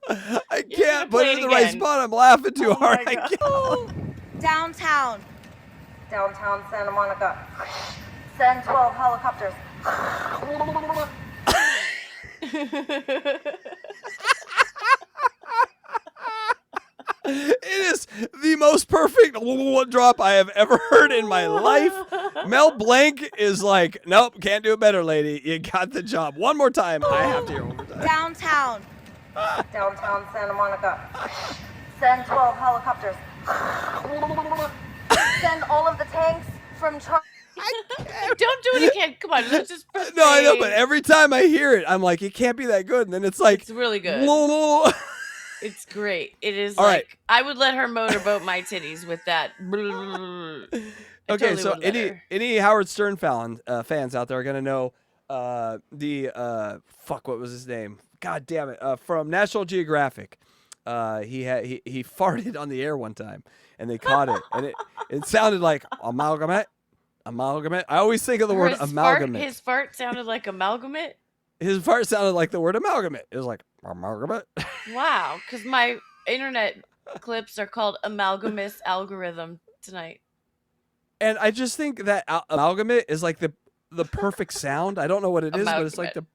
I You're can't gonna put it play in the it right again. spot. I'm laughing too Oh hard. my I God. can't. Downtown. Downtown Santa Monica. Send 12 helicopters. It is the most perfect drop I have ever heard in my life. Mel Blanc is like, nope, can't do it better, lady. You got the job. One more time. I have to hear one more time. Downtown. Downtown Santa Monica. Send 12 helicopters. Send all of the tanks from Charlie. Don't do it again. Come on, let's just. Press No, I know, play. but every time I hear it, I'm like, it can't be that good. And then it's like, It's really good. It's great. It is All like right. I would let her motorboat my titties with that. I Okay, totally so would let her. any Howard Stern fans out there are gonna know what was his name? God damn it! From National Geographic, he farted on the air one time, and they caught it, and it sounded like amalgamate. I always think of the word amalgamate. His fart sounded like amalgamate. His fart sounded like the word amalgamate. It was like amalgamate. Wow, because my internet clips are called amalgamous algorithm tonight. And I just think that amalgamate is like the perfect sound. I don't know what it is, but it's like the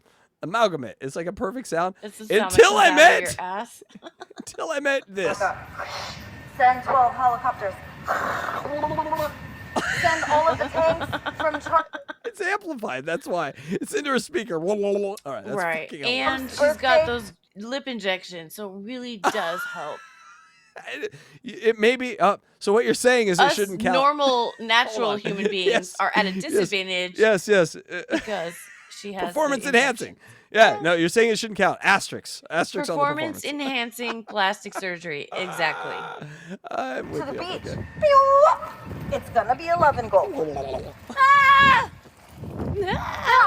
amalgamate. It's like a perfect sound. It's the sound Until I that comes out of met your ass. until I met this. Send 12 helicopters. Send all of the tanks from Charlie. It's amplified. That's why it's into a speaker. All right, that's Right, fucking and hilarious. she's got those lip injections, so it really does help. It may be. So what you're saying is it Us shouldn't count. normal, natural on. human beings Yes, are at a yes, disadvantage Yes. because she has the Performance injection. enhancing. Yeah. No, you're saying it shouldn't count. Asterisks. Asterisks on the Performance performance. enhancing plastic surgery. Exactly. I'm with To the you. beach. Okay. Pew! It's gonna be 11 gold. Ah! Get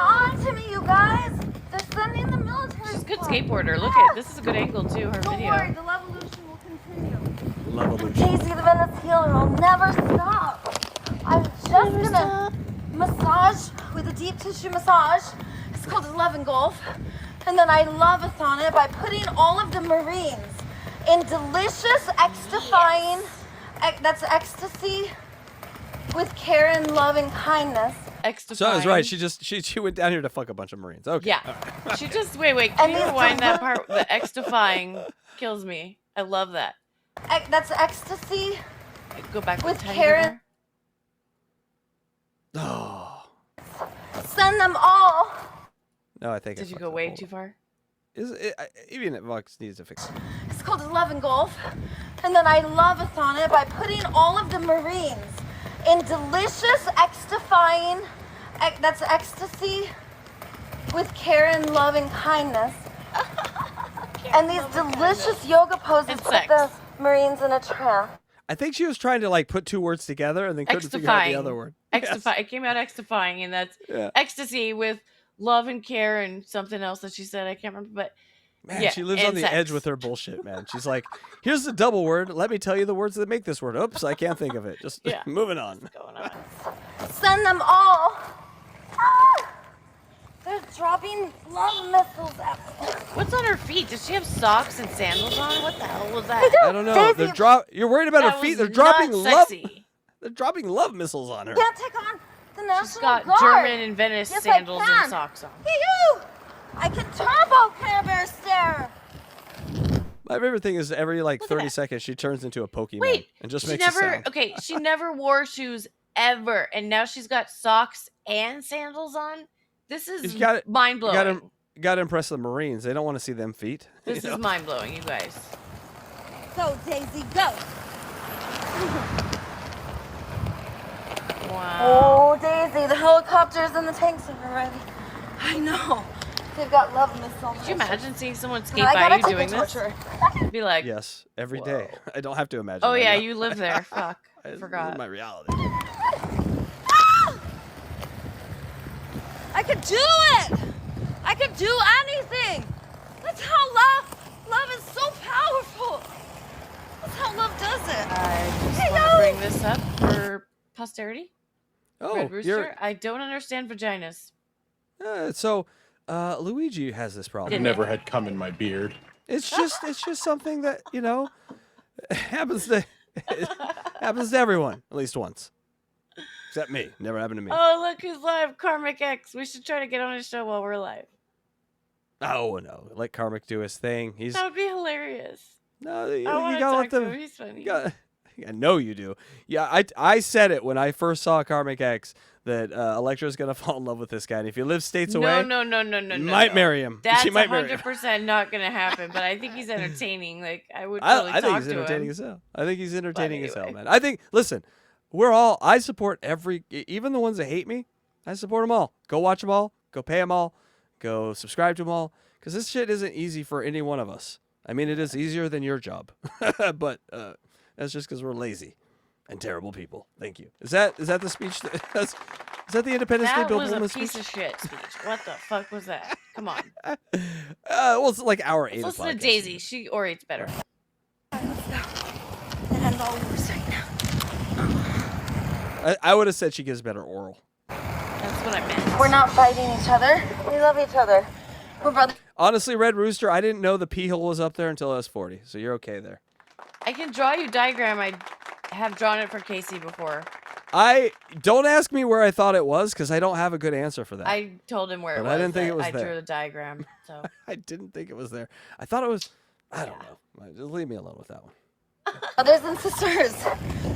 on to me, you guys. They're sending the military. She's a good squad. skateboarder. Look at this is a good angle too. Her Don't video. worry, the revolution will continue. Levolution. Daisy the Venice healer will never stop. I'm just gonna massage with a deep tissue massage. It's called 11 Golf. And then I love-a-thon it by putting all of the Marines in delicious, extifying, that's ecstasy with care and love and kindness. So I was right. She went down here to fuck a bunch of Marines. Okay. Yeah. All right. She just wait. And Can you these rewind that deli- part? The extifying kills me. I love that. That's ecstasy Go back with a tiny care bit and Oh. send them all. No, I think. I Did you fucked go up. way Hold too on. far? Even if Vox needs to fix it. It's called 11 Golf. And then I love-a-thon it by putting all of the Marines in delicious, extifying, that's ecstasy with care and love and kindness. And these delicious yoga poses And put sex. the Marines in a trance. I think she was trying to like put two words together and then couldn't figure out the Extifying. other word. Extify. It came out extifying, and that's Yeah. ecstasy with love and care and something else that she said. I can't remember, but Man, yeah, she lives and on the sex. edge with her bullshit, man. She's like, here's the double word. Let me tell you the words that make this word. Oops, I can't think of it. Just Yeah. moving on. going on. Send them all. Ah! They're dropping love missiles at me. What's on her feet? Does she have socks and sandals on? What the hell was that? I don't know. Daisy- You're worried about That her feet. was They're dropping not love. sexy. They're dropping love missiles on her. Can't take on the National She's got Guard. German and Venice Yes, I sandals can. and socks on. Yoo-hoo! I can turbo Care Bear stare. My favorite thing is every like Look at 30 that. seconds she turns into a Pokemon Wait, and just she makes never a sound. okay. She never wore shoes ever, and now she's got socks and sandals on. This is You gotta- mind blowing. Gotta impress the Marines. They don't want to see them feet. This you is know? mind blowing, you guys. Go, Daisy, go. Wow. Oh, Daisy, the helicopters and the tanks are ready. I know. They've got love missiles. Could you imagine seeing someone skate I by gotta you take doing a this? torture. Be like, Yes, every day. I don't have to imagine. oh that yeah, now. you live there. Fuck, I This is forgot. my reality. I could do it. I could do anything. That's how love is so powerful. That's how love does it. I just Hey, want yo! to bring this up for posterity. Oh, Red Rooster, you're I don't understand vaginas. so. Luigi has this problem. Didn't Never had cum in my beard. It's just something that happens to everyone at least once. Except me. Never happened to me. Oh, look who's live, Karmic X. We should try to get on his show while we're live. Oh no, let Karmic do his thing. He's That would be hilarious. no, you I want to gotta talk let to them. him. He's funny. You gotta, I know you do. Yeah, I said it when I first saw Karmic X that Electra's gonna fall in love with this guy. And if he lives states away, No. you might marry him. That's She might marry him. 100% not gonna happen. But I think he's entertaining. Like I would totally I think talk he's to entertaining him. as hell. I think he's entertaining as hell, anyway. man. I think. Listen, I support even the ones that hate me. I support them all. Go watch them all. Go pay them all. Go subscribe to them all. Because this shit isn't easy for any one of us. I mean, it is easier than your job, but that's just because we're lazy and terrible people. Thank you. Is that the speech? Is that the Independence Day That Bill was a Pullman piece speech? of shit speech. What the fuck was that? Come on. Well, it's like hour 8. Let's of listen to podcasting. Daisy. She orates better. And I'm all yours right now. I would have said she gives better oral. That's what I meant. We're not fighting each other. We love each other. We're brothers. Honestly, Red Rooster, I didn't know the pee hole was up there until I was 40, so you're okay there. I can draw you a diagram. I have drawn it for Casey before. Don't ask me where I thought it was because I don't have a good answer for that. I told him where it But was. I didn't think that it was I there. drew the diagram. So I didn't think it was there. I thought it was. I don't know. Just leave me alone with that one. Brothers and sisters.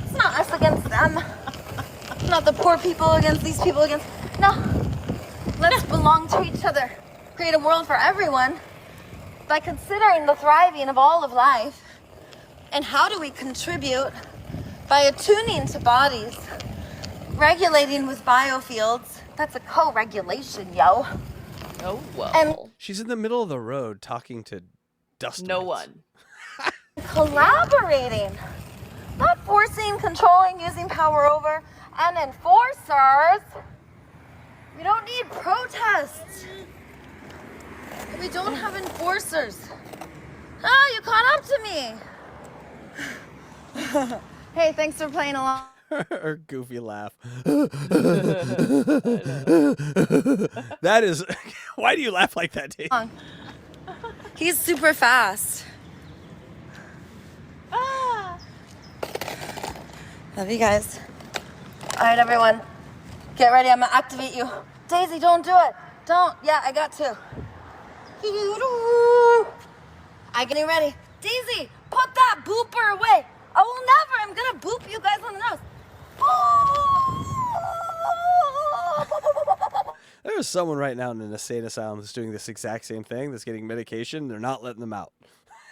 It's not us against them. Not the poor people against these people against. No. Let's belong to each other. Create a world for everyone by considering the thriving of all of life. And how do we contribute? By attuning to bodies, regulating with biofields. That's a co-regulation, yo. oh well. And She's in the middle of the road talking to dust. No mites. one. collaborating. Not forcing, controlling, using power over, and enforcers. We don't need protests. We don't have enforcers. Oh, you caught up to me. Hey, thanks for playing along. Her goofy laugh. That is. Why do you laugh like that, Dave? He's super fast. Love you guys. All right, everyone. Get ready. I'm going to activate you. Daisy, don't do it. Don't. Yeah, I got to. I get you ready. Daisy, put that booper away. I will never. I'm going to boop you guys on the nose. There's someone right now in an insane asylum that's doing this exact same thing. That's getting medication. They're not letting them out.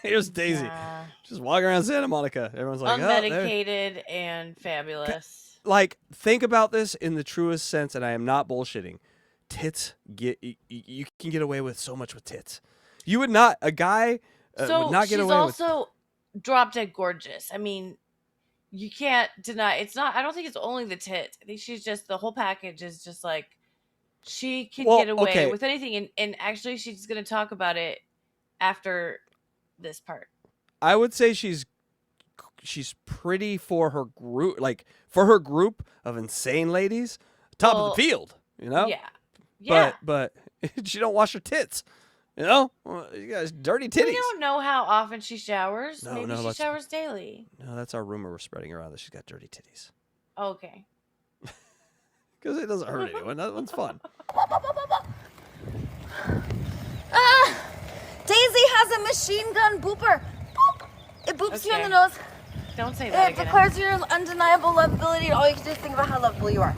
Here's Daisy, Yeah. just walking around Santa Monica. Everyone's like, oh, there. Unmedicated and fabulous. Like, think about this in the truest sense, and I am not bullshitting. Tits you can get away with so much with tits. You would not. A guy So would not get she's away with. also drop dead gorgeous. I mean, you can't deny it's not. I don't think it's only the tits. I think she's just the whole package is just like she can Well, get away okay. with anything. And actually, she's gonna talk about it after this part. I would say she's pretty for her group, like for her group of insane ladies, top of Well, the field. You know. Yeah, yeah. But she don't wash her tits. You know, well, you guys dirty We titties. don't know how often she showers. No, Maybe no, she let's- showers daily. No, that's our rumor we're spreading around that she's got dirty titties. Okay. Because it doesn't hurt anyone. That one's fun. Daisy has a machine gun booper. Boop. It boops you in Okay. the nose. Don't say that It again. declares your undeniable lovability. All you can do is think about how lovable you are.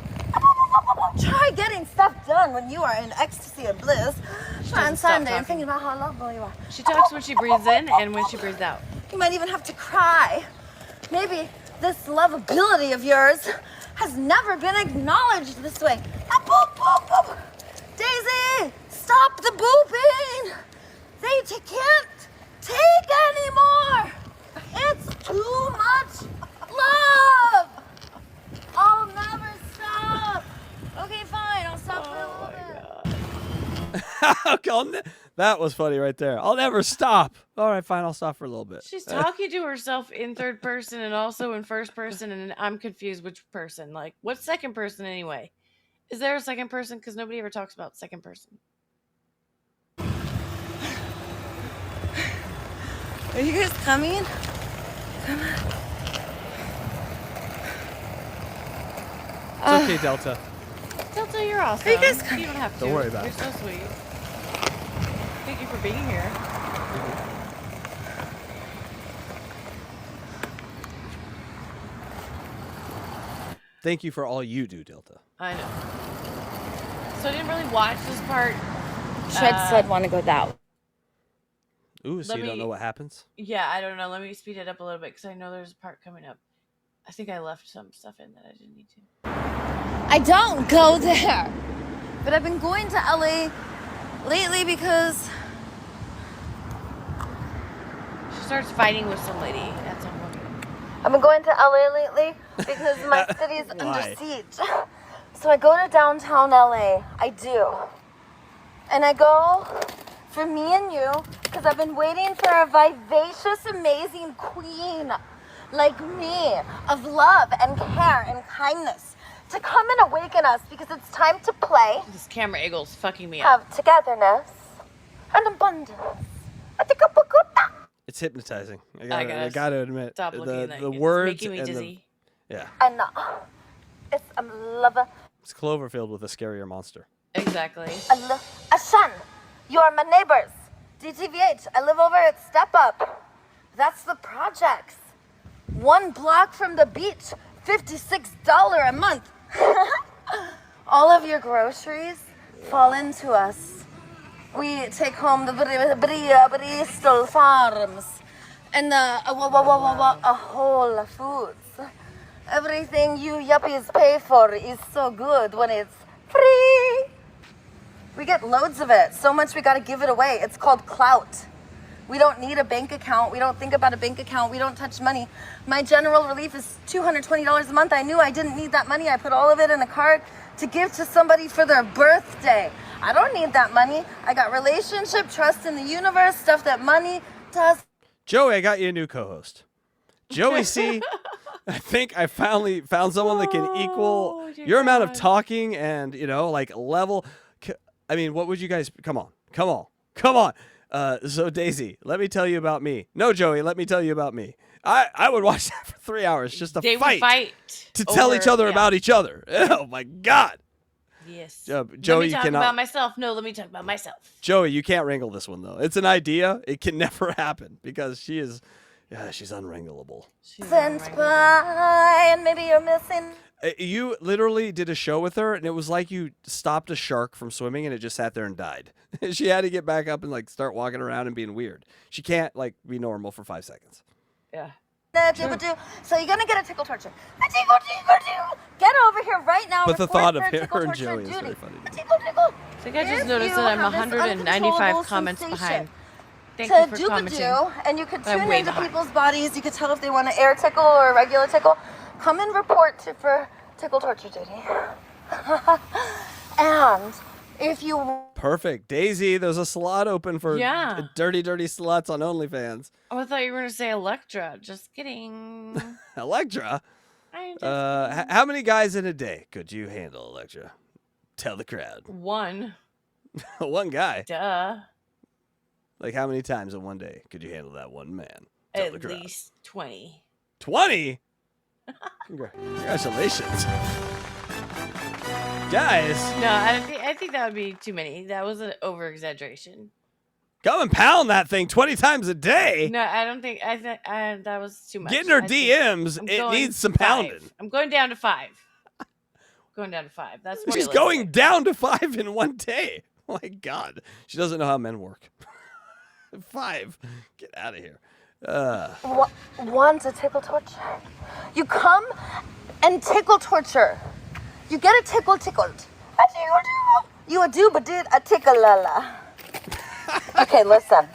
Try getting stuff done when you are in ecstasy and bliss. doesn't stop Transcending, talking. thinking about how lovable you are. She talks when she breathes in and when she breathes out. You might even have to cry. Maybe This lovability of yours has never been acknowledged this way. Ah, boop, boop, boop. Daisy, stop the booping. They can't take anymore. It's too much love. I'll never stop. Okay, fine. I'll stop for a little bit. That was funny right there. I'll never stop. All right, fine. I'll stop for a little bit. She's talking to herself in third person and also in first person, and I'm confused which person. Like, what's second person anyway? Is there a second person? Because nobody ever talks about second person. Are you guys coming? Come on. It's okay, Delta. Delta, you're awesome. Are you guys You don't have to. Don't worry about You're it. so sweet. Thank you for being here. Thank you for all you do, Delta. I know. So I didn't really watch this part. Shred said want to go down. Ooh, so Let you don't me- know what happens? Yeah, I don't know. Let me speed it up a little bit because I know there's a part coming up. I think I left some stuff in that I didn't need to. I don't go there. But I've been going to LA lately because She starts fighting with some lady at some point. I've been going to LA lately because my city's under Why? siege. So I go to downtown LA. I do. And I go for me and you because I've been waiting for a vivacious, amazing queen like me of love and care and kindness to come and awaken us because it's time to play, This camera angle's fucking me up. have togetherness and abundance. It's hypnotizing. I gotta gotta admit. Stop looking at that. The It's words making me and dizzy. yeah. And it's a love. It's Cloverfield with a scarier monster. Exactly. Ashan, you are my neighbors. DTVH, I live over at Step Up. That's the projects. 1 block from the beach, $56 a month. All of your groceries fall into us. We take home the Bristol Farms and the Whole Foods. Everything you yuppies pay for is so good when it's free. We get loads of it. So much we gotta give it away. It's called clout. We don't need a bank account. We don't think about a bank account. We don't touch money. My general relief is $220 a month. I knew I didn't need that money. I put all of it in a card to give to somebody for their birthday. I don't need that money. I got relationship, trust in the universe, stuff that money does. Joey, I got you a new co-host. Joey C. I think I finally found someone that can equal Oh, dear your amount of God. talking and, like level. I mean, what would you guys? Come on. So Daisy, let me tell you about me. No, Joey, let me tell you about me. I would watch that for 3 hours just to They would fight fight to tell each other yeah. about each other. Oh my God, Yes. Joey, let you me talk cannot. about myself. No, let me talk about myself. Joey, you can't wrangle this one though. It's an idea. It can never happen because she is. Yeah, she's unwrangleable. She's Sent alright. by, and maybe you're missing. You literally did a show with her, and it was like you stopped a shark from swimming, and it just sat there and died. She had to get back up and start walking around and being weird. She can't be normal for 5 seconds. Yeah. So you're gonna get a tickle torture. A tickle, tickle, tickle. Get over here right now. But the report thought of for her tickle and torture Joey is duty. very funny to A me. tickle, tickle. I think I just If noticed you that I'm have this 195 uncontrollable comments sensation behind. Thank to you for do commenting. and you could I'm tune way into behind. people's bodies. You could tell if they want an air tickle or a regular tickle. Come and report for tickle torture duty. And if you Perfect. Daisy, there's a slot open for Yeah. dirty slots on OnlyFans. Oh, I thought you were going to say Electra. Just kidding. Electra, I'm just how many guys in a day could you handle, Electra? Tell the crowd. one. One guy. Duh. How many times in one day could you handle that one man? Tell the At crowd. least 20. 20? Congratulations. Guys, No, I think that would be too many. That was an over exaggeration. come and pound that thing 20 times a day. No, I don't think. I think that was too much. Get in her I think DMs. I'm It going needs some 5. pounding. I'm going down to 5. Going down to 5. That's more She's realistic. going down to 5 in one day. Oh my God. She doesn't know how men work. 5. Get out of here. Want a tickle torture? You come and tickle torture. You get a tickled. You do, but did a tickle lala. Okay, listen.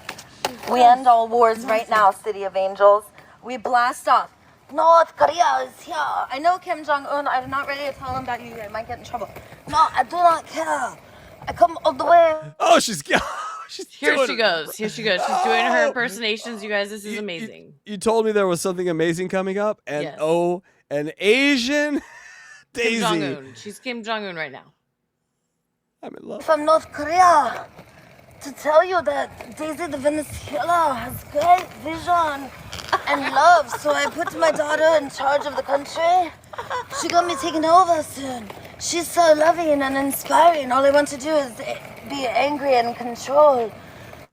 We end all wars right now, City of Angels. We blast off. North Korea is here. I know Kim Jong-un. I'm not ready to tell him about you. I might get in trouble. No, I do not care. I come all the way. Oh, she's Here doing she it. goes. She's doing her impersonations. You guys, this is amazing. You told me there was something amazing coming up, and Yes. an Asian Daisy. Kim Jong-un. She's Kim Jong-un right now. I'm in love. From North Korea to tell you that Daisy the Venezuela has great vision and love. So I put my daughter in charge of the country. She got me taken over soon. She's so loving and inspiring. All I want to do is be angry and control.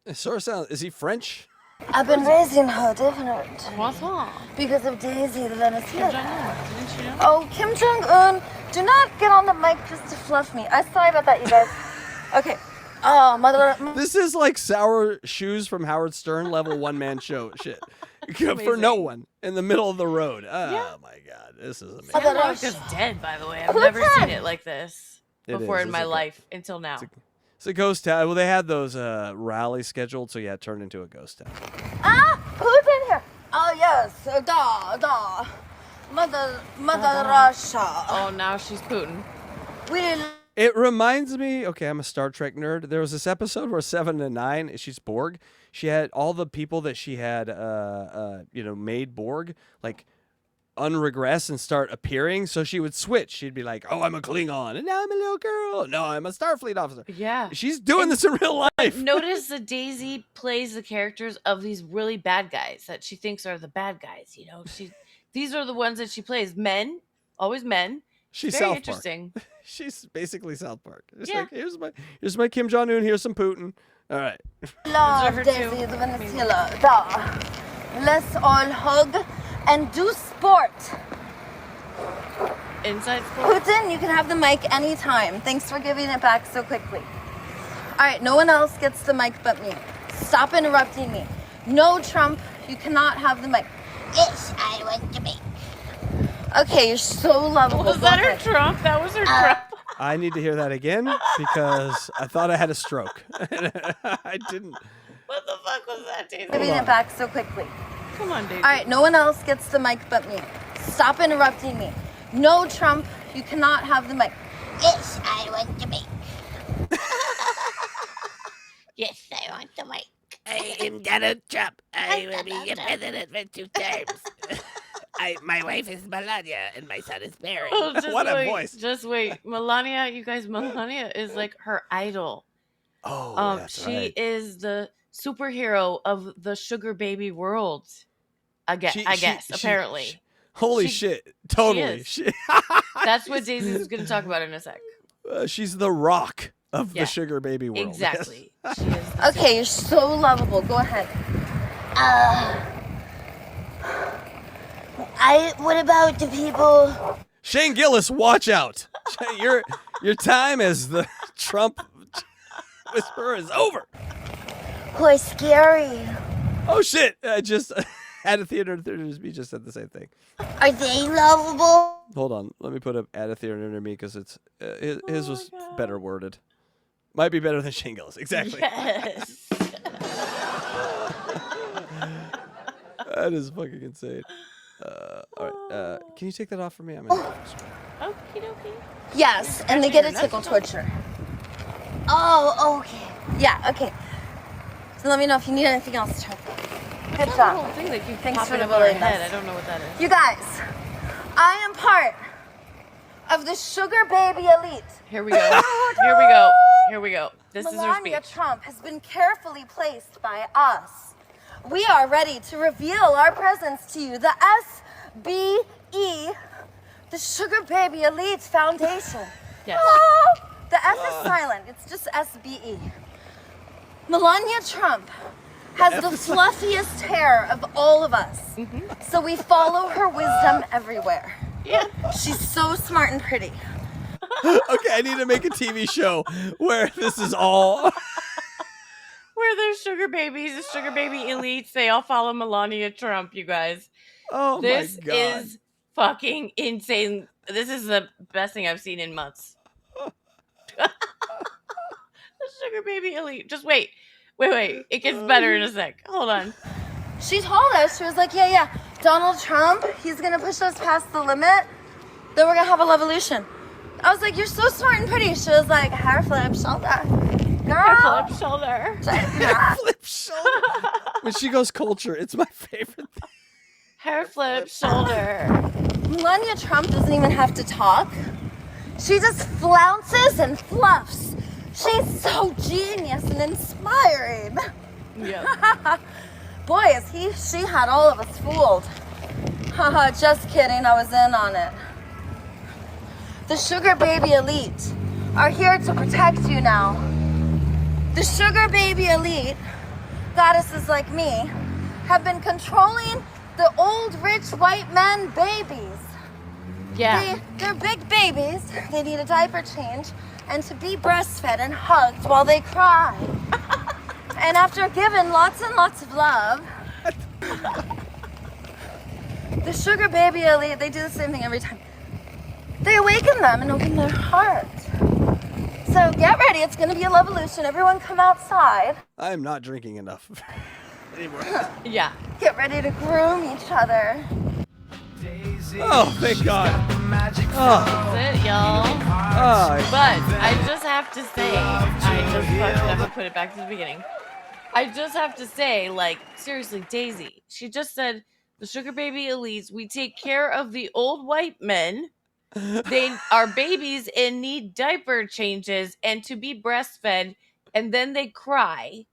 It sort of sounds. Is he French? I've been raising her different What's wrong? because of Daisy the Kim Venezuela. Jong-un. Didn't you know? Oh, Kim Jong-un, do not get on the mic just to fluff me. I'm sorry about that, you guys. Okay. Oh, mother. This is like Sour Shoes from Howard Stern level one-man show shit. For no one in the middle of the road. Oh my god, this is amazing. Mother America's Russia. dead, by the way. I've Who's never seen dead? it like this It before is. in It's my a- life until now. It's a ghost town. Well, they had those rallies scheduled, so yeah, it turned into a ghost town. Ah, who's in here? Oh, yes. Da. Mother Russia. Oh, now she's Putin. We It reminds me. Okay, I'm a Star Trek nerd. There was this episode where 7 to 9, she's Borg. She had all the people that she had, made Borg, like, unregress and start appearing. So she would switch. She'd be like, "Oh, I'm a Klingon, and now I'm a little girl. No, I'm a Starfleet officer." Yeah. She's doing this in real life. Notice that Daisy plays the characters of these really bad guys that she thinks are the bad guys. You know, these are the ones that she plays. Men, always men. She's Very South Park. interesting. She's basically South Park. It's Yeah. like, here's my Kim Jong Un. Here's some Putin. All right. love her Daisy too. the Venezuela. Da. Let's all hug and do sport. Inside sports. Putin, you can have the mic anytime. Thanks for giving it back so quickly. All right, no one else gets the mic but me. Stop interrupting me. No, Trump, you cannot have the mic. Yes, I want the mic. Okay, you're so lovable. Was Go that her ahead. Trump? That was her Trump. I need to hear that again because I thought I had a stroke. I didn't. What the fuck was that, Daisy? Giving it back so quickly. Come on, Daisy. All right, no one else gets the mic but me. Stop interrupting me. No, Trump, you cannot have the mic. Yes, I want the mic. Yes, I want the mic. I am Donald Trump. I will be your president for 2 terms. My wife is Melania and my son is Barry. Oh, just What a wait, voice. Just wait. Melania, you guys, Melania is like her idol. Oh, that's She right. is the superhero of the sugar baby world. I guess, apparently. Holy She- shit. Totally. is. She- That's what Daisy's going to talk about in a sec. she's the rock of Yeah. the sugar baby world. Exactly. She is the Okay, you're so lovable. Go ahead. What about the people? Shane Gillis, watch out. Your time as the Trump whisperer is over. Who are scary? Oh shit. I just at a theater near me just said the same thing. Are they lovable? Hold on. Let me put up at a theater near me because it's his was God. better worded. Might be better than Shane Gillis. Exactly. Yes. That is fucking insane. All right. Can you take that off for me? I'm in. Okie dokie. Yes, and they get a tickle torture. Oh, okay. Yeah, okay. So let me know if you need anything else, Trump. Good That job. whole thing that keeps Thanks popping for up in our bullying head. us. I don't know what that is. You guys, I am part of the sugar baby elite. Here we go. Here we go. Here we go. This is her Melania speech. Trump has been carefully placed by us. We are ready to reveal our presence to you, the SBE, the Sugar Baby Elite Foundation. Yes. Oh, the S is silent, it's just SBE. Melania Trump has the fluffiest hair of all of us, so we follow her wisdom everywhere. Yeah. She's so smart and pretty. Okay, I need to make a TV show where this is all. the sugar babies, the sugar baby elites, they all follow Melania Trump, you guys. Oh This my God. is fucking insane. This is the best thing I've seen in months. The sugar baby elite. Just wait. It gets better in a sec. Hold on. She told us, she was like, yeah, Donald Trump, he's gonna push us past the limit, then we're gonna have a revolution. I was like, you're so smart and pretty. She was like, hair flip, shoulder. Girl. Hair flip shoulder. Flip shoulder. When she goes culture, it's my favorite thing. Hair flip shoulder. Melania Trump doesn't even have to talk. She just flounces and fluffs. She's so genius and inspiring. Yeah. Boy, she had all of us fooled. Haha, just kidding, I was in on it. The sugar baby elite are here to protect you now. The sugar baby elite, goddesses like me, have been controlling the old rich white men babies. Yeah. They're big babies. They need a diaper change and to be breastfed and hugged while they cry. And after given lots and lots of love, the sugar baby elite, they do the same thing every time. They awaken them and open their heart. So get ready, it's gonna be a revolution. Everyone come outside. I am not drinking enough anymore. Yeah. Get ready to groom each other. Oh, thank God. Oh, That's it, y'all. But I just have to say, I just fucked it up and put it back to the beginning. I just have to say, like, seriously, Daisy, she just said, the sugar baby elites, we take care of the old white men. They are babies and need diaper changes and to be breastfed, and then they cry,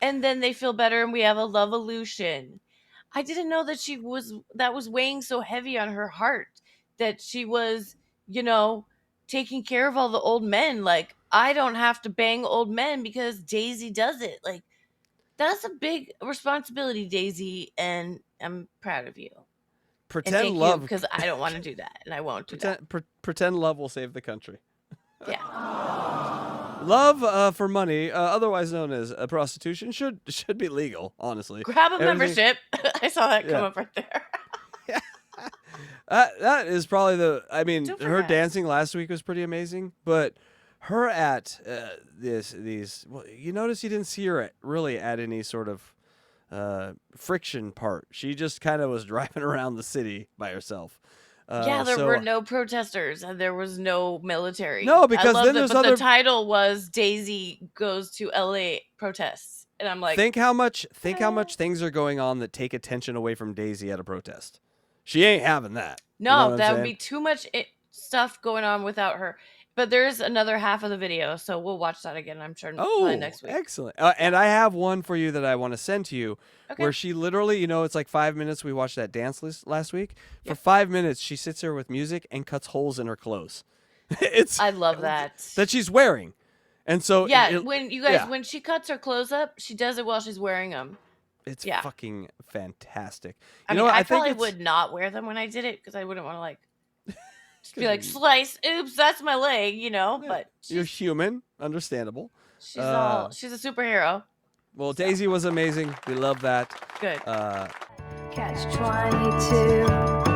and then they feel better, and we have a love-olution. I didn't know that that was weighing so heavy on her heart, that she was, taking care of all the old men. Like, I don't have to bang old men because Daisy does it. Like, that's a big responsibility, Daisy, and I'm proud of you. pretend love, because I don't want to do that, and I won't do that. Pretend love will save the country. Yeah. Love for money, otherwise known as prostitution, should be legal. Honestly, Grab a Everything- membership. I saw that come Yeah. up right there. That is probably the. I mean, Don't her forget. dancing last week was pretty amazing, but her at these. Well, you notice you didn't see her really at any sort of friction part. She just kind of was driving around the city by herself. Yeah, there were no protesters and there was no military. No, because I loved then it, there's but other- the title was Daisy Goes to LA Protests. And I'm like, think how much things are going on that take attention away from Daisy at a protest. She ain't having that. You know no, what I'm that would saying? be too much stuff going on without her. But there's another half of the video, so we'll watch that again, I'm sure, probably next week. Excellent. And I have one for you that I want to send to you, Okay. where she literally, it's like 5 minutes. We watched that dance last week. For 5 minutes, she sits there with music and cuts holes in her clothes. I love that. That she's wearing. And so Yeah, when you guys, yeah. when she cuts her clothes up, she does it while she's wearing them. It's yeah. fucking fantastic. I You mean, know what? I think probably it's- would not wear them when I did it because I wouldn't want to like just be like, slice, oops, that's my leg, But You're human, understandable. she's a superhero. Well, Daisy was amazing. We love that. Good. Catch 22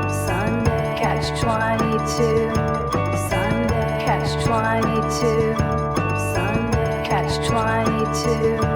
Sunday. Catch 22 Sunday. Catch 22 Sunday. Catch 22